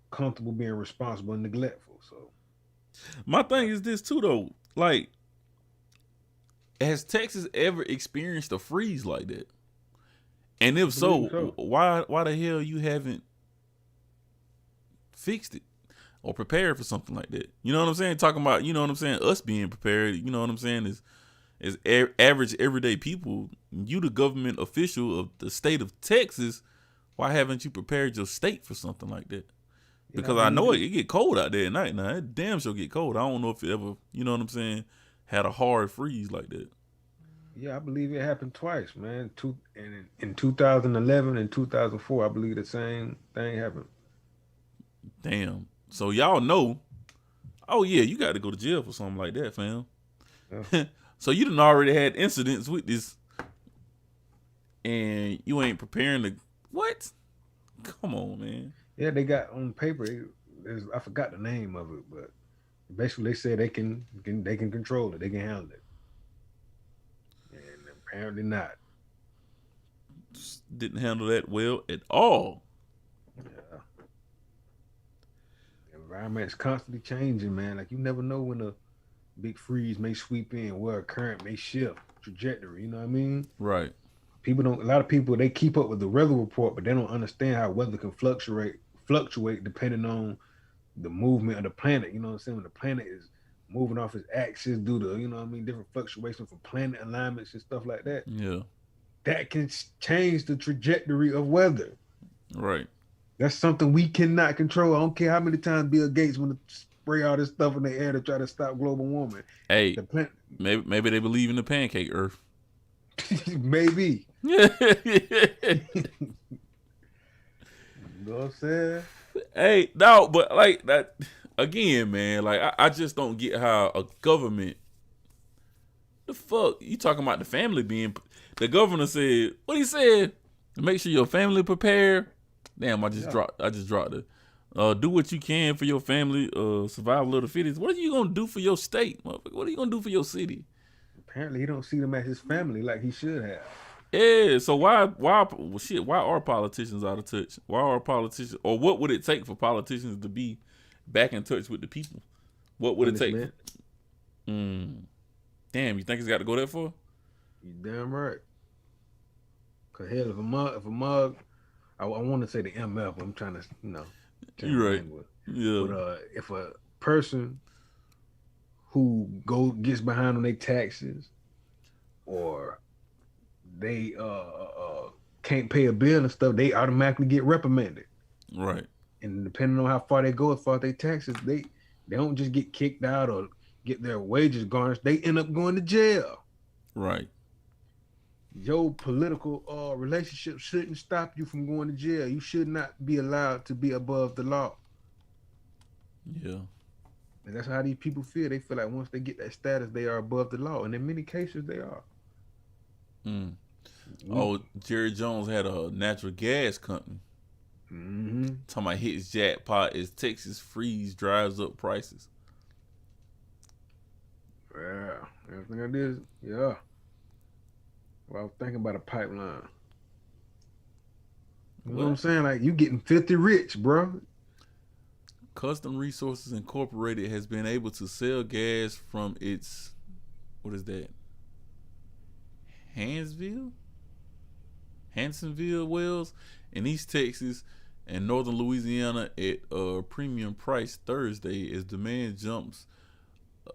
comfortable being responsible and neglectful. So, my thing is this too, though. Like, has Texas ever experienced a freeze like that? And if believe so, so. why the hell you haven't fixed it or prepared for something like that? You know what I'm saying? Talking about, you know what I'm saying, us being prepared, you know what I'm saying, is average everyday people. You the government official of the state of Texas, why haven't you prepared your state for something like that? Yeah, I Because I believe know it. it get cold out there at night now. It damn sure get cold. I don't know if it ever, you know what I'm saying, had a hard freeze like that. Yeah, I believe it happened twice, man. In 2011 and 2004, I believe the same thing happened. Damn. So y'all know, oh yeah, you got to go to jail for something like that, fam. Yeah. So you done already had incidents with this, and you ain't preparing to what? Come on, man. Yeah, they got on paper. I forgot the name of it, but basically they said they can control it, they can handle it, and apparently not. Just didn't handle that well at all. Yeah. The environment's constantly changing, man. Like you never know when a big freeze may sweep in, where a current may shift trajectory. You know what I mean? Right. People don't. A lot of people they keep up with the weather report, but they don't understand how weather can fluctuate depending on the movement of the planet. You know what I'm saying? When the planet is moving off its axis due to, you know what I mean, different fluctuations from planet alignments and stuff like that, Yeah. that can change the trajectory of weather. Right. That's something we cannot control. I don't care how many times Bill Gates want to spray all this stuff in the air to try to stop global warming. Hey, The planet, maybe they believe in the pancake Earth. maybe. Yeah. You know what I'm saying? Hey, no, but like that again, man. Like I just don't get how a government. The fuck you talking about the family being? The governor said what he said. Make sure your family prepared. Damn, I just Yeah. dropped. I just dropped it. Do what you can for your family. Survival of the fittest. What are you gonna do for your state, motherfucker? What are you gonna do for your city? Apparently, he don't see them as his family like he should have. Yeah. So well, shit? Why are politicians out of touch? Why are politicians? Or what would it take for politicians to be back in touch with the people? What would it take? Punishment. Damn, you think it's got to go that far? You damn right. Cause hell, if a mug, I want to say the MF. I'm trying to, change You're my right. language. Yeah. But if a person who gets behind on their taxes, or they can't pay a bill and stuff, they automatically get reprimanded. Right. And depending on how far they go as far as their taxes, they don't just get kicked out or get their wages garnished. They end up going to jail. Right. Your political relationship shouldn't stop you from going to jail. You should not be allowed to be above the law. Yeah. And that's how these people feel. They feel like once they get that status, they are above the law. And in many cases, they are. Oh, Jerry Jones had a natural gas company. Mm-hmm. Talking about his jackpot is Texas freeze drives up prices. Yeah. Everything I did, yeah. Well, I was thinking about a pipeline. You know what I'm saying? Like, you getting filthy rich, bro. Custom Resources Incorporated has been able to sell gas from its, what is that? Hansonville wells in East Texas and northern Louisiana at a premium price Thursday as demand jumps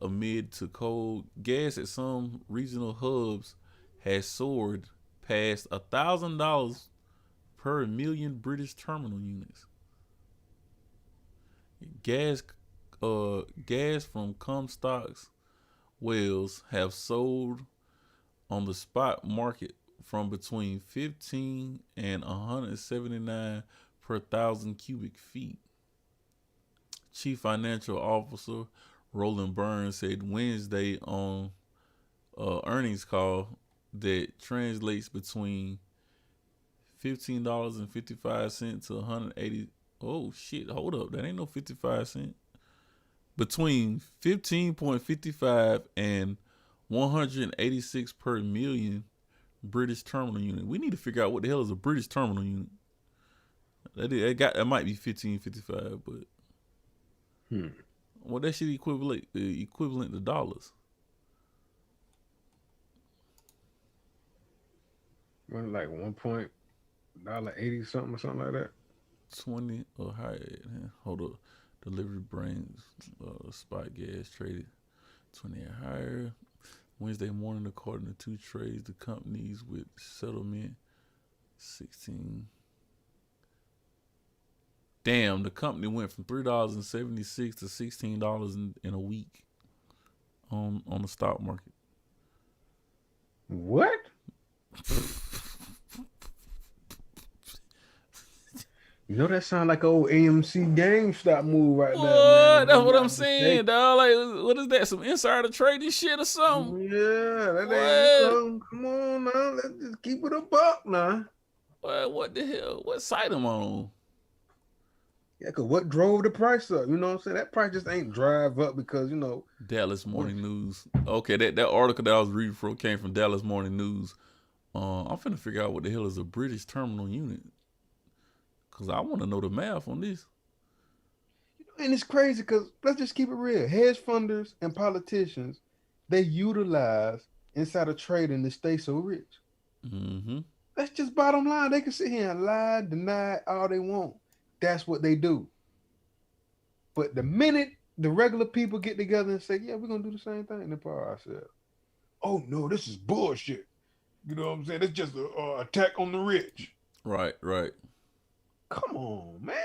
amid to cold. Gas at some regional hubs has soared past $1,000 per million British terminal units. Gas from Comstock's wells have sold on the spot market from between 15 and 179 per thousand cubic feet. Chief Financial Officer Roland Burns said Wednesday on earnings call that translates between $15.55 to 180. Oh shit! Hold up, that ain't no 55 cent. Between 15.55 and 186 per million British terminal unit. We need to figure out what the hell is a British terminal unit. That might be 15.55, but what that shit equivalent to dollars. Wasn't like $1.80 something or something like that. 20 or higher. Hold up. Delivery brings spot gas traded 20 or higher. Wednesday morning, according to two trades, the companies with settlement 16. Damn, the company went from $3.76 to $16 in a week on the stock market. What? You know that sound like an old AMC GameStop move right there, man. What? If That's I'm what I'm not saying, mistaken. dog. Like, what is that? Some insider trading shit or something? Yeah, that ain't, What? come on now. Let's just keep it a buck now. What the hell? What site am I on? Yeah, cause what drove the price up? You know what I'm saying? That price just ain't drive up because Dallas what? Morning News. Okay, that article that I was reading from came from Dallas Morning News. I'm finna figure out what the hell is a British terminal unit. Cause I want to know the math on this. And it's crazy because let's just keep it real. Hedge funders and politicians, they utilize insider trading to stay so rich. Mm-hmm. That's just bottom line. They can sit here and lie, deny all they want. That's what they do. But the minute the regular people get together and say, "Yeah, we're gonna do the same thing," and power ourselves. Oh no, this is bullshit. You know what I'm saying? It's just an attack on the rich. Right, right. Come on, man.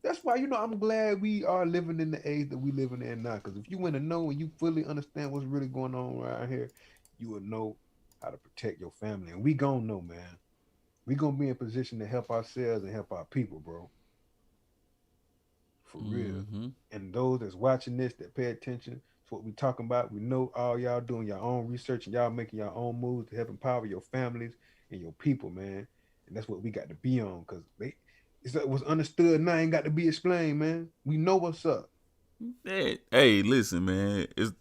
That's why I'm glad we are living in the age that we living in now. Because if you want to know and you fully understand what's really going on around here, you will know how to protect your family. And we gonna know, man. We gonna be in position to help ourselves and help our people, bro. For real. Mm-hmm. And those that's watching this that pay attention to what we talking about, we know all y'all doing your own research and y'all making your own moves to help empower your families and your people, man. And that's what we got to be on because it's what's understood now ain't got to be explained, man. We know what's up. Hey, listen, man. It's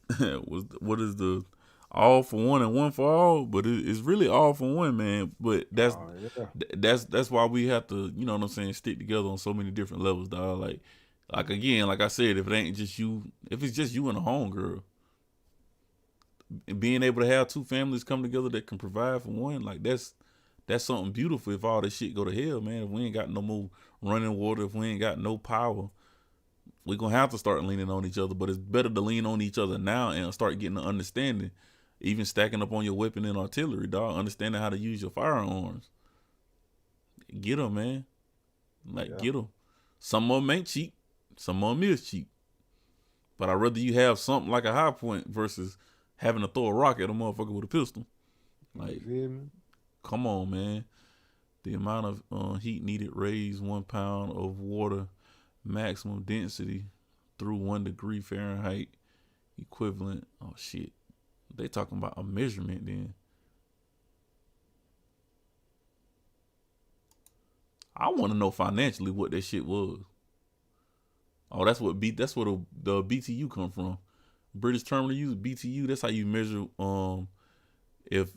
what is the all for one and one for all? But it's really all for one, man. But Oh yeah. that's why we have to, you know what I'm saying, stick together on so many different levels, dog. Like again, like I said, if it ain't just you, if it's just you and a homegirl, being able to have two families come together that can provide for one, like that's something beautiful. If all this shit go to hell, man, if we ain't got no more running water, if we ain't got no power, we're gonna have to start leaning on each other. But it's better to lean on each other now and start getting an understanding, even stacking up on your weapon and artillery, dog. Understanding how to use your firearms. Get them, man. Like Yeah. get them. Some of them ain't cheap. Some of them is cheap. But I'd rather you have something like a high point versus having to throw a rock at a motherfucker with a pistol. You Like, feel me? come on, man. The amount of heat needed raise 1 pound of water maximum density through 1 degree Fahrenheit equivalent. Oh shit. They talking about a measurement then. I want to know financially what that shit was. Oh, that's what the BTU come from. British terminal use BTU. That's how you measure if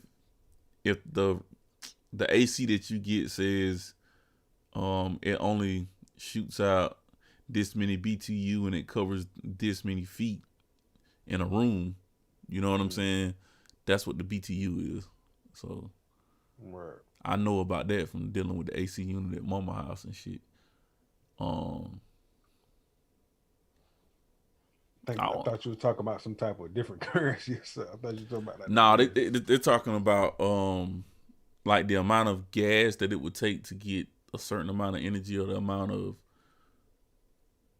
the AC that you get says it only shoots out this many BTU and it covers this many feet in a room. You know what I'm saying? That's what the BTU is. So Word. I know about that from dealing with the AC unit at Mama House and shit. Um, I thought you was talking about some type of different currency. So I thought you were talking about like the nah, currency. they're talking about like the amount of gas that it would take to get a certain amount of energy or the amount of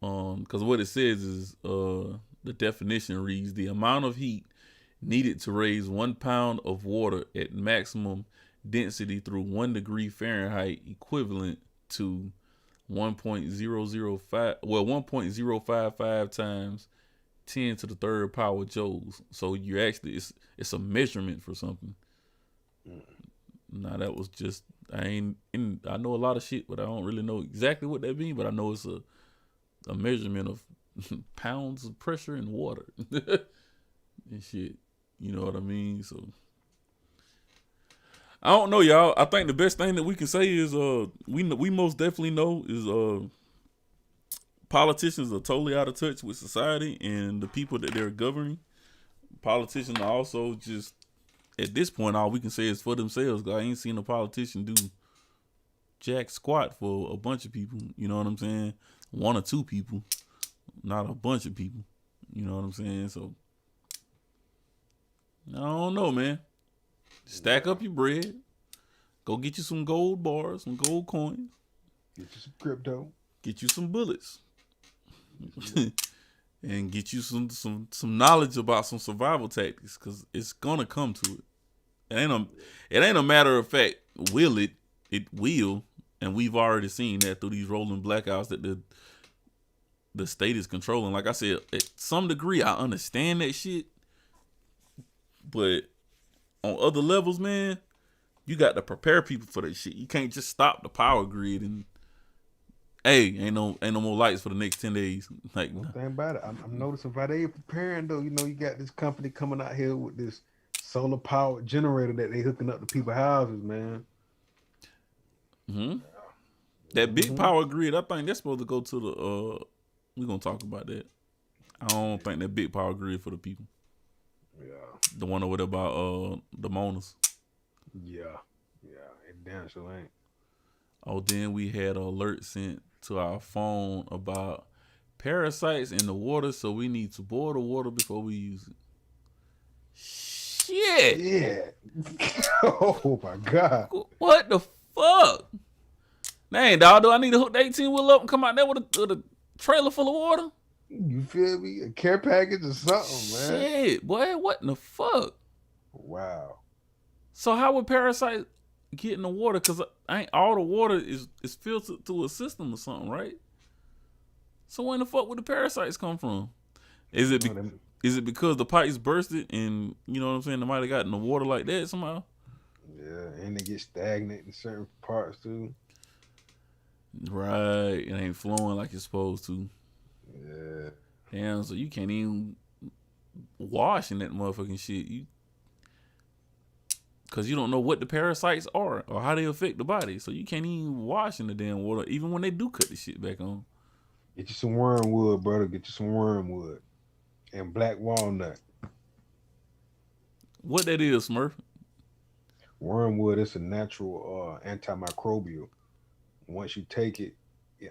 because what it says is the definition reads the amount of heat needed to raise 1 pound of water at maximum density through 1 degree Fahrenheit equivalent to 1.055 times 10 to the third power joules. So you actually it's a measurement for something. Now that was just I know a lot of shit, but I don't really know exactly what that means. But I know it's a measurement of pounds of pressure in water and shit. You know what I mean? So I don't know, y'all. I think the best thing that we can say is we most definitely know is politicians are totally out of touch with society and the people that they're governing. Politicians are also just at this point, all we can say is for themselves. Cause I ain't seen a politician do jack squat for a bunch of people. You know what I'm saying? One or two people, not a bunch of people. You know what I'm saying? So I don't know, man. Stack up your bread. Go get you some gold bars, some gold coins. Get you some crypto. Get you some bullets. And get you some knowledge about some survival tactics, because it's gonna come to it. It ain't a matter of fact. Will it? It will, and we've already seen that through these rolling blackouts that the state is controlling. Like I said, at some degree, I understand that shit, but on other levels, man, you got to prepare people for that shit. You can't just stop the power grid and hey, ain't no more lights for the next 10 days. Like, one thing about it, I'm noticing why they preparing though. You know, you got this company coming out here with this solar power generator that they hooking up to people's houses, man. Mm-hmm. That big power grid, I think that's supposed to go to the. We're gonna talk about that. I don't think that big power grid for the people. Yeah. The one over there about the Monas. Yeah. It damn sure ain't. Oh, then we had an alert sent to our phone about parasites in the water, so we need to boil the water before we use it. Shit. Yeah. Oh my God. What the fuck? Dang, dog, do I need to hook the 18-wheel up and come out there with a trailer full of water? You feel me? A care package or something, man. Shit, boy, what in the fuck? Wow. So how would parasites get in the water? Because ain't all the water is filtered through a system or something, right? So when the fuck would the parasites come from? Is it because the pipes bursted and, you know what I'm saying, they might have gotten the water like that somehow? Yeah, and they get stagnant in certain parts too. Right, it ain't flowing like it's supposed to. Yeah. Damn, so you can't even wash in that motherfucking shit. Because you don't know what the parasites are or how they affect the body. So you can't even wash in the damn water, even when they do cut the shit back on. Get you some wormwood, brother. Get you some wormwood. And black walnut. What that is, Smurf? Wormwood is a natural antimicrobial. Once you take it,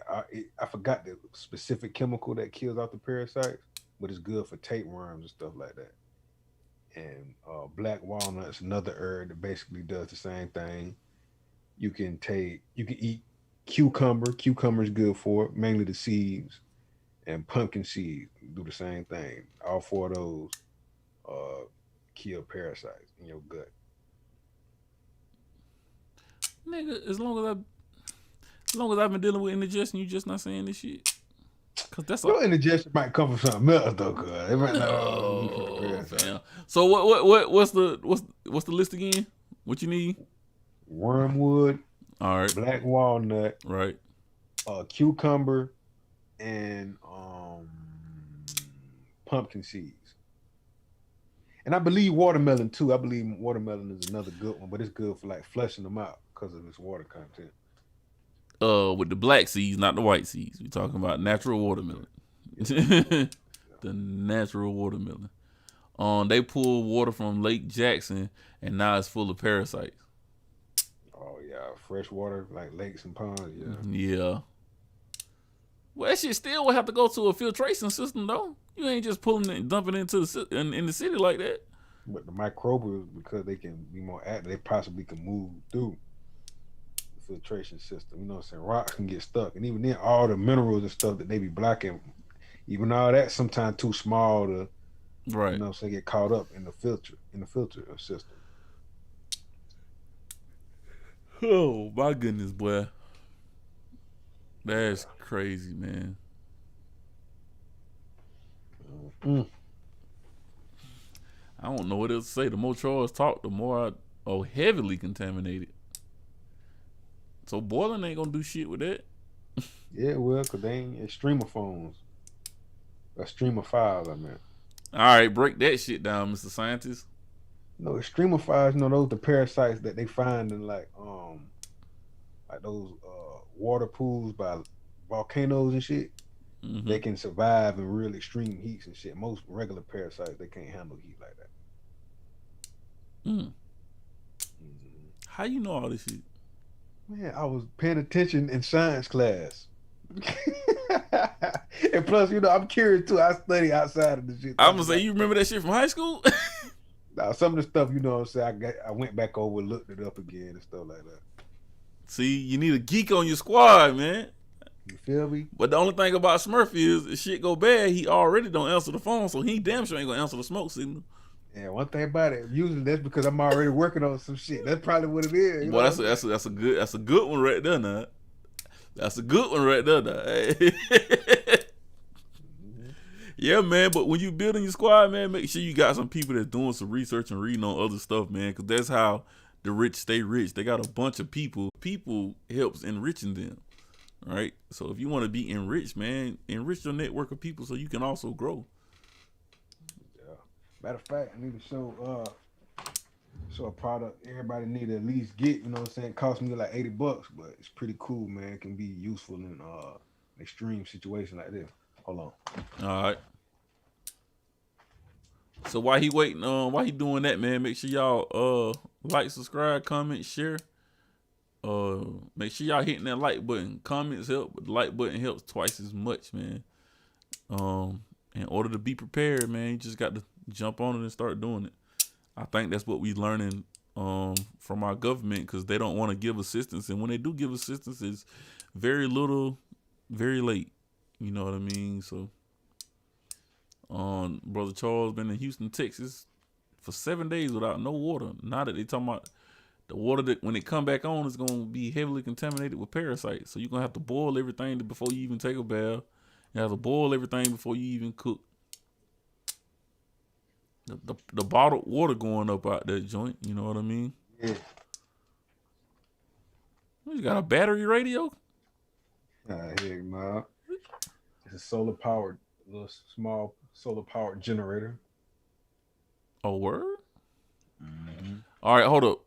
I forgot the specific chemical that kills off the parasites, but it's good for tapeworms and stuff like that. And black walnut's another herb that basically does the same thing. You can eat cucumber. Cucumber's good for it, mainly the seeds, and pumpkin seeds do the same thing. All four of those kill parasites in your gut. Nigga, as long as I've been dealing with indigestion, you just not saying this shit. Cause that's your indigestion might come from something else though, cuz it might not. Fam. So what's the list again? What you need? Wormwood. All right. Black walnut. Right. Cucumber and pumpkin seeds. And I believe watermelon too. I believe watermelon is another good one, but it's good for like flushing them out because of its water content. With the black seeds, not the white seeds. We're talking about natural watermelon. The natural watermelon. They pulled water from Lake Jackson, and now it's full of parasites. Oh yeah, fresh water like lakes and ponds. Yeah. Well, that shit still would have to go to a filtration system, though. You ain't just pulling it and dumping it into in the city like that. But the microbials, because they can be more active, they possibly can move through the filtration system. You know what I'm saying? Rocks can get stuck, and even then, all the minerals and stuff that they be blocking, even all that, sometimes too small to, right? You know what I'm saying, get caught up in the filter system. Oh my goodness, boy, that's crazy, man. I don't know what else to say. The more Charles talk, the more heavily contaminated. So boiling ain't gonna do shit with that. Yeah, well, because they ain't extremophones. Extremophiles, I mean. All right, break that shit down, Mr. Scientist. No, extremophiles, those the parasites that they find in like those water pools by volcanoes and shit. Mm-hmm. They can survive in real extreme heats and shit. Most regular parasites, they can't handle heat like that. Mm. How you know all this shit? Man, I was paying attention in science class. And plus, I'm curious too. I study outside of the shit. I'm I gonna be say, like, you remember that shit from high school? now, some of the stuff, what I'm saying, I went back over, looked it up again and stuff like that. See, you need a geek on your squad, man. You feel me? But the only thing about Smurf is, if shit go bad, he already don't answer the phone, so he damn sure ain't gonna answer the smoke signal. Yeah, one thing about it, usually that's because I'm already working on some shit. That's probably what it is. You Boy, know that's a good one right there, now. That's a good one right there, now. Yeah, man. But when you building your squad, man, make sure you got some people that's doing some research and reading on other stuff, man, because that's how the rich stay rich. They got a bunch of people. People helps enriching them, right? So if you want to be enriched, man, enrich your network of people so you can also grow. Yeah. Matter of fact, I need to show a product everybody need to at least get. You know what I'm saying? It cost me like $80, but it's pretty cool, man. It can be useful in extreme situation like this. Hold on. All right. So while he waiting, while he doing that, man, make sure y'all like, subscribe, comment, share. Make sure y'all hitting that like button. Comments help, but the like button helps twice as much, man. In order to be prepared, man, you just got to jump on it and start doing it. I think that's what we learning from our government, because they don't want to give assistance, and when they do give assistance, it's very little, very late. You know what I mean? So, Brother Charles been in Houston, Texas, for 7 days without no water. Now that they talking about the water that when it come back on is gonna be heavily contaminated with parasites, so you're gonna have to boil everything before you even take a bath. You have to boil everything before you even cook. The bottled water going up out that joint, you know what I mean? Yeah. You got a battery radio? Here, man. It's a solar powered, little small solar powered generator. Oh, word? Mm-hmm. All right, hold up.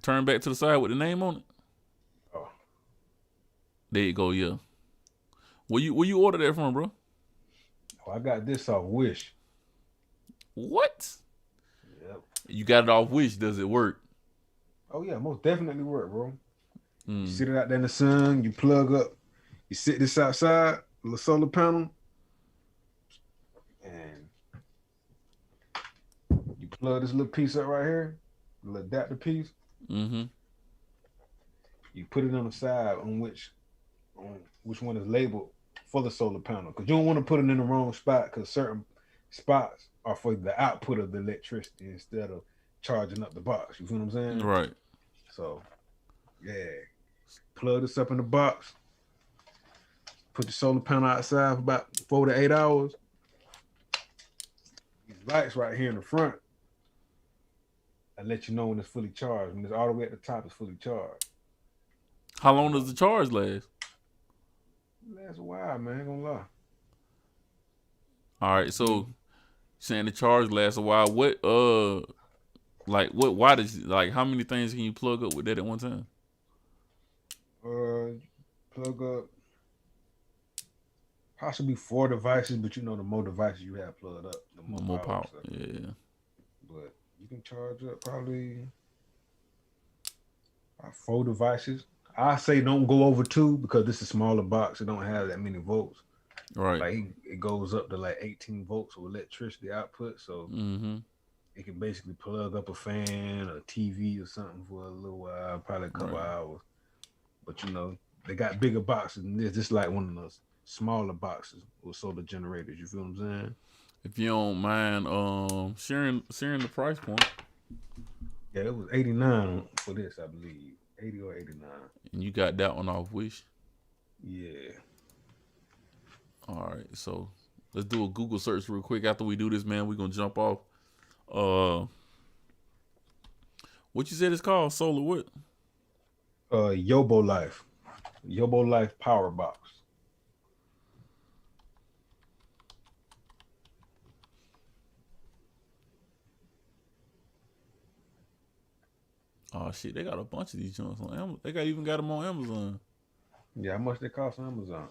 Turn back to the side with the name on it. Oh, there you go. Yeah. Where you order that from, bro? Oh, I got this off Wish. What? Yep. You got it off Wish. Does it work? Oh yeah, most definitely work, bro. Mm. You sit it out there in the sun. You plug up. You sit this outside, the solar panel, and you plug this little piece up right here, the little adapter piece. Mm-hmm. You put it on the side on which one is labeled for the solar panel, because you don't want to put it in the wrong spot, because certain spots are for the output of the electricity instead of charging up the box. You feel what I'm saying? Right. So, yeah, plug this up in the box. Put the solar panel outside for about 4 to 8 hours. These lights right here in the front, I let you know when it's fully charged. When it's all the way at the top, it's fully charged. How long does the charge last? It lasts a while, man. Ain't gonna lie. All right, so saying the charge lasts a while. What why does, like, how many things can you plug up with that at one time? Plug up possibly 4 devices, but the more devices you have plugged up, the more power. Yeah. But you can charge up probably 4 devices. I say don't go over 2, because this is a smaller box. It don't have that many volts. Right. Like it goes up to like 18 volts of electricity output. So it can basically plug up a fan or TV or something for a little while, probably a couple hours. But they got bigger boxes than this. Just like one of those smaller boxes with solar generators. You feel what I'm saying? If you don't mind sharing the price point. Yeah, it was $89 for this, I believe. 80 or 89. And you got that one off Wish? Yeah. All right, so let's do a Google search real quick. After we do this, man, we're gonna jump off. What you said it's called? Solar what? Yobo Life. Yobo Life Power Box. Oh shit, they got a bunch of these joints on Amazon. They even got them on Amazon. Yeah, how much they cost on Amazon?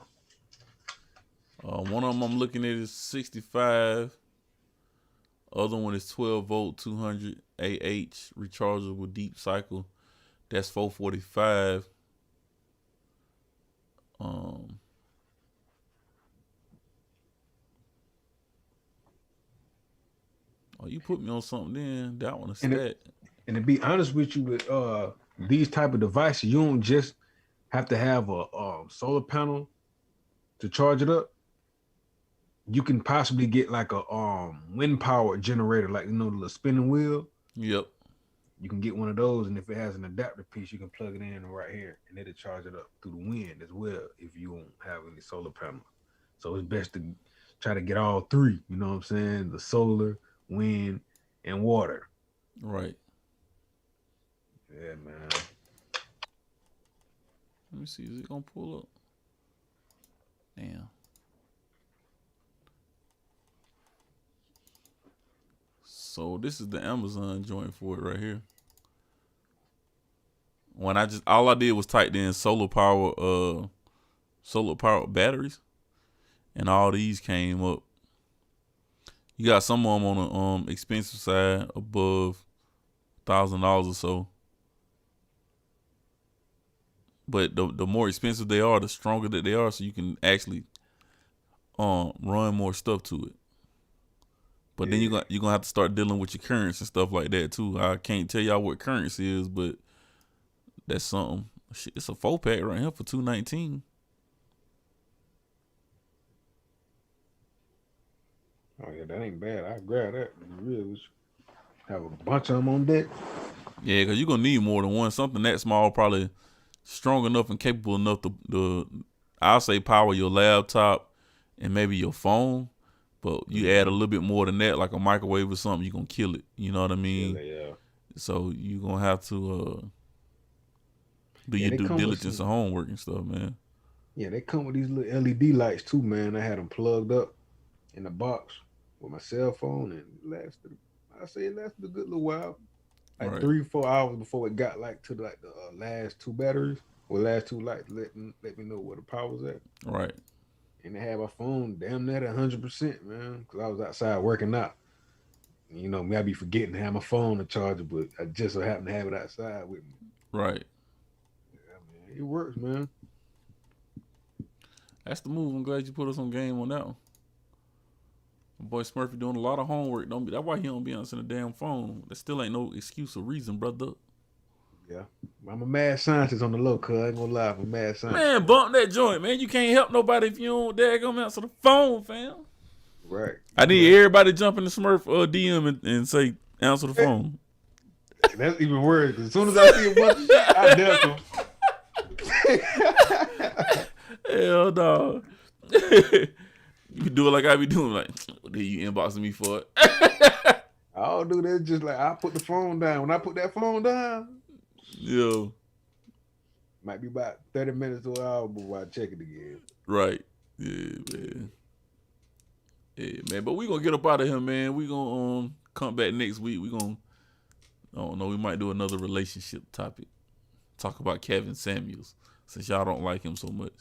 One of them I'm looking at is $65. Other one is 12 volt, 200 AH rechargeable deep cycle. That's $445. Oh, you put me on something then. That one is stat. And to be honest with you, with these type of devices, you don't just have to have a solar panel to charge it up. You can possibly get like a wind power generator, like the little spinning wheel. Yep. You can get one of those, and if it has an adapter piece, you can plug it in right here, and it'll charge it up through the wind as well if you don't have any solar panel. So it's best to try to get all three. You know what I'm saying? The solar, wind, and water. Right. Yeah, man. Let me see. Is it gonna pull up? Damn. So this is the Amazon joint for it right here. When all I did was type in solar power batteries, and all these came up. You got some of them on the expensive side, above $1,000 or so. But the more expensive they are, the stronger that they are, so you can actually run more stuff to it. But then you're gonna have to start dealing with your currents and stuff like that too. I can't tell y'all what currents is, but that's something. Shit, it's a 4-pack right here for $219. Oh yeah, that ain't bad. I grab that. Really, have a bunch of them on deck. Yeah, because you're gonna need more than one. Something that small, probably strong enough and capable enough to I'll say power your laptop and maybe your phone. But you add a little bit more than that, like a microwave or something, you're gonna kill it. You know what I mean? Yeah. So you're gonna have to do your due diligence and homework and stuff, man. Yeah, they come with these little LED lights too, man. I had them plugged up in the box with my cell phone, and it lasted a good little while, like Right. 3-4 hours before it got like to like the last two batteries or last two lights. Let me know where the power was at. Right. And I had my phone damn near 100%, man, because I was outside working out. You know me, I be forgetting to have my phone to charge it, but I just so happen to have it outside with me. Right. Yeah, man, it works, man. That's the move. I'm glad you put us on game on that one. My boy Smurfy doing a lot of homework. That's why he don't be answering the damn phone. That still ain't no excuse or reason, brother. Yeah. I'm a mad scientist on the low, cuz I ain't gonna lie, I'm a mad scientist. Man, bump that joint, man. You can't help nobody if you don't daggone answer the phone, fam. Right. I need everybody jump in the Smurf DM and say answer the phone. That's even worse. As soon as I see a bunch of shit, I dance them. Hell no. You do it like I be doing, like, what are you inboxing me for it? I don't do that. Just like I put the phone down. When I put that phone down, yo, might be about 30 minutes to an hour before I check it again. Right. Yeah, man. Yeah, man. But we gonna get up out of here, man. We gonna come back next week. We gonna, I don't know, we might do another relationship topic. Talk about Kevin Samuels, since y'all don't like him so much.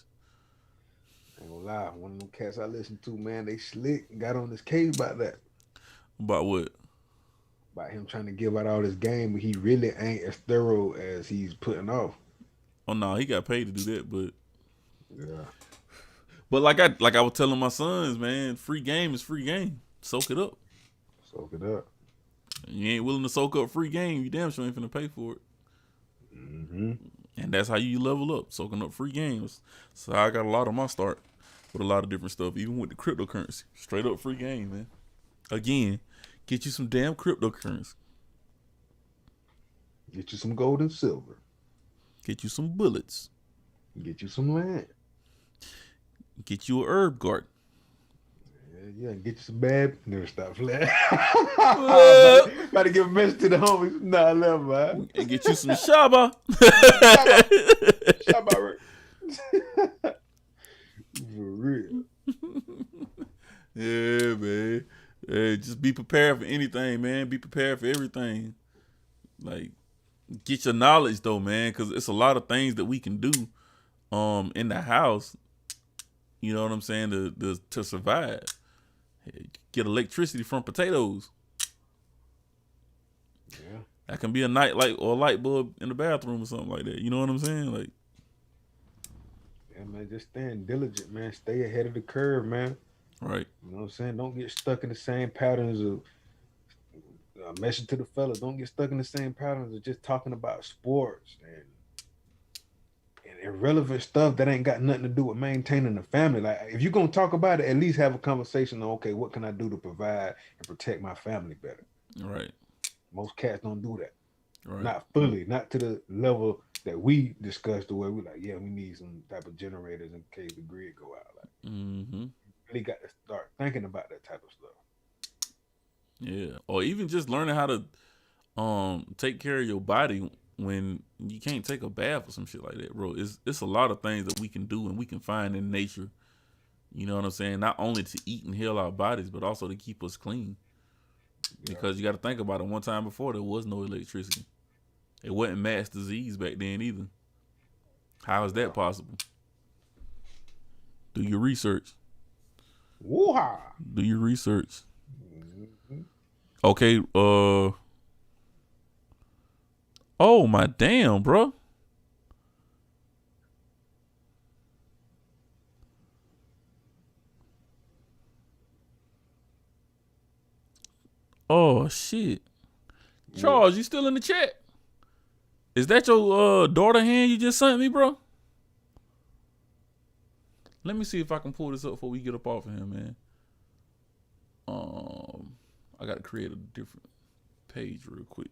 I ain't gonna lie, one of them cats I listened to, man, they slick and got on this case about that. About what? About him trying to give out all this game, but he really ain't as thorough as he's putting off. Oh no, he got paid to do that, but yeah. But like I was telling my sons, man, free game is free game. Soak it up. Soak it up. You ain't willing to soak up free game, you damn sure ain't finna pay for it. Mm-hmm. And that's how you level up, soaking up free games. So I got a lot of my start with a lot of different stuff, even with the cryptocurrency. Straight up free game, man. Again, get you some damn cryptocurrency. Get you some gold and silver. Get you some bullets. Get you some land. Get you a herb garden. Yeah, get you some bad. Never stop flat. About to give a message to the homies. Nah, never mind. And get you some Shaba. Shaba. For real. Yeah, man. Hey, just be prepared for anything, man. Be prepared for everything. Like, get your knowledge though, man, because it's a lot of things that we can do in the house. You know what I'm saying? To survive. Get electricity from potatoes. That can be a night light or a light bulb in the bathroom or something like that. You know what I'm saying? Like, Yeah, man, just staying diligent, man. Stay ahead of the curve, man. right. You know what I'm saying? Don't get stuck in the same patterns of message to the fellas. Don't get stuck in the same patterns of just talking about sports and irrelevant stuff that ain't got nothing to do with maintaining the family. Like if you're gonna talk about it, at least have a conversation on okay, what can I do to provide and protect my family better? Right. Most cats don't do that. Right. Not fully, not to the level that we discussed the way we like, yeah, we need some type of generators in case the grid go out. Like Mm-hmm. really got to start thinking about that type of stuff. Yeah. Or even just learning how to take care of your body when you can't take a bath or some shit like that, bro. It's a lot of things that we can do and we can find in nature. You know what I'm saying? Not only to eat and heal our bodies, but also to keep us clean. Yeah. Because you got to think about it. One time before, there was no electricity. It wasn't mass disease back then either. How is that possible? Do your research. Woo-ha! Do your research. Mm-hmm. Okay. Oh my damn, bro. Oh shit. Charles, you still in the chat? Is that your daughter hand you just sent me, bro? Let me see if I can pull this up before we get up off of him, man. I gotta create a different page real quick.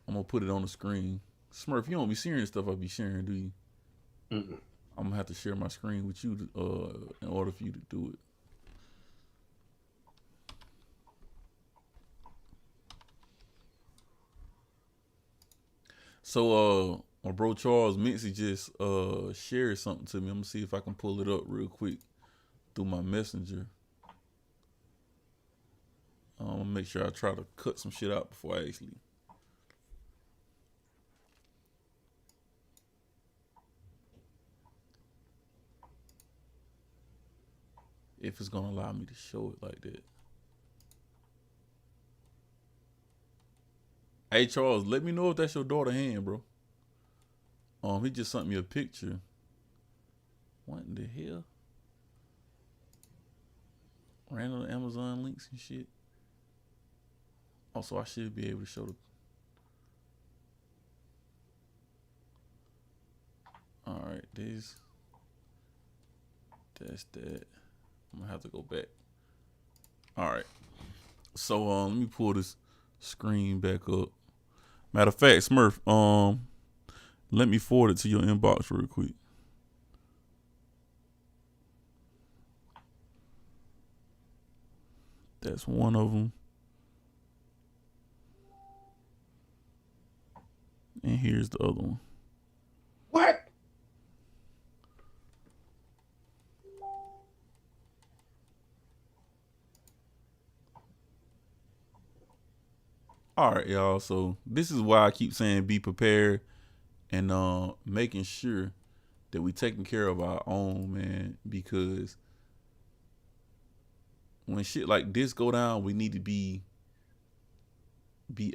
I'm gonna put it on the screen. Smurf, you don't be sharing stuff I be sharing, do you? Mm-mm. I'm gonna have to share my screen with you in order for you to do it. So my bro Charles Mincy just shared something to me. I'm gonna see if I can pull it up real quick through my messenger. I'm gonna make sure I try to cut some shit out before I actually. If it's gonna allow me to show it like that. Hey Charles, let me know if that's your daughter hand, bro. He just sent me a picture. What in the hell? Random Amazon links and shit. Also, I should be able to show the. All right, that's that. I'm gonna have to go back. All right. So let me pull this screen back up. Matter of fact, Smurf, let me forward it to your inbox real quick. That's one of them. And here's the other one. What? All right, y'all. So this is why I keep saying be prepared and making sure that we taking care of our own, man, because when shit like this go down, we need to be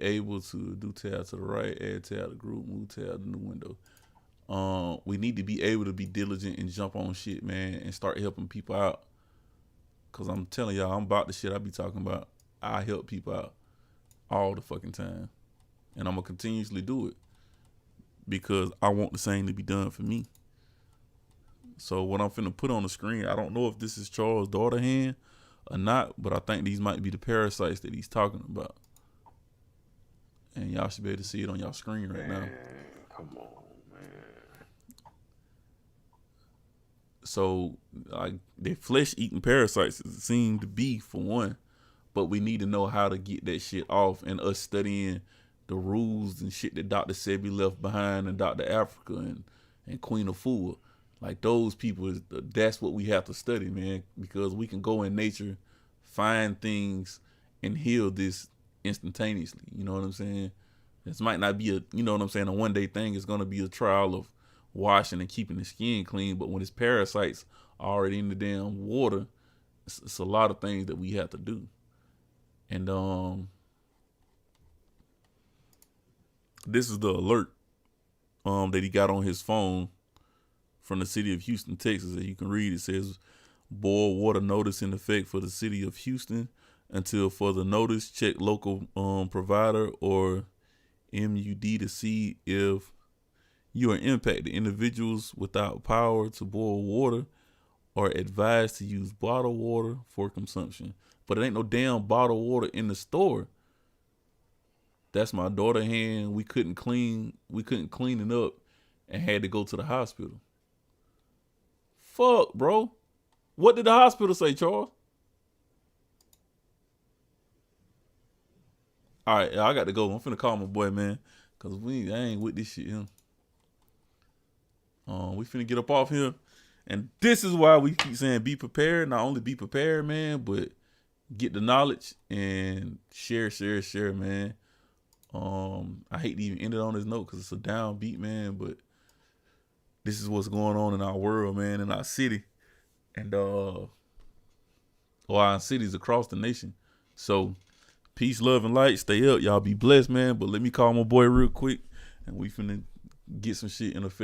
able to do tab to the right, add tab to group, move tab to new window. We need to be able to be diligent and jump on shit, man, and start helping people out. Cause I'm telling y'all, I'm about the shit I be talking about. I help people out all the fucking time, and I'm gonna continuously do it because I want the same to be done for me. So what I'm finna put on the screen, I don't know if this is Charles' daughter hand or not, but I think these might be the parasites that he's talking about. And y'all should be able to see it on y'all screen right now. Come on, man. So, like, the flesh-eating parasites seem to be, for one, but we need to know how to get that shit off, and us studying the rules and shit that Dr. Sebi left behind and Dr. Africa and Queen Afua. Like, those people, that's what we have to study, man, because we can go in nature, find things, and heal this instantaneously. You know what I'm saying? This might not be a one-day thing. It's going to be a trial of washing and keeping the skin clean. But when it's parasites already in the damn water, it's a lot of things that we have to do. And This is the alert that he got on his phone from the city of Houston, Texas, that you can read. It says, boil water notice in effect for the city of Houston. Until further notice, check local provider or MUD to see if you are impacted. Individuals without power to boil water are advised to use bottled water for consumption. But it ain't no damn bottled water in the store. That's my daughter's hand. We couldn't clean it up and had to go to the hospital. Fuck, bro. What did the hospital say, Charles? All right, I got to go. I'm finna call my boy, man, cause I ain't with this shit here. We finna get up off here, and this is why we keep saying be prepared. Not only be prepared, man, but get the knowledge and share, man. I hate to even end it on this note because it's a downbeat, man, but this is what's going on in our world, man, in our city, and or our cities across the nation. So. Peace, love, and light. Stay up. Y'all be blessed, man. But let me call my boy real quick, and we finna get some shit in effect.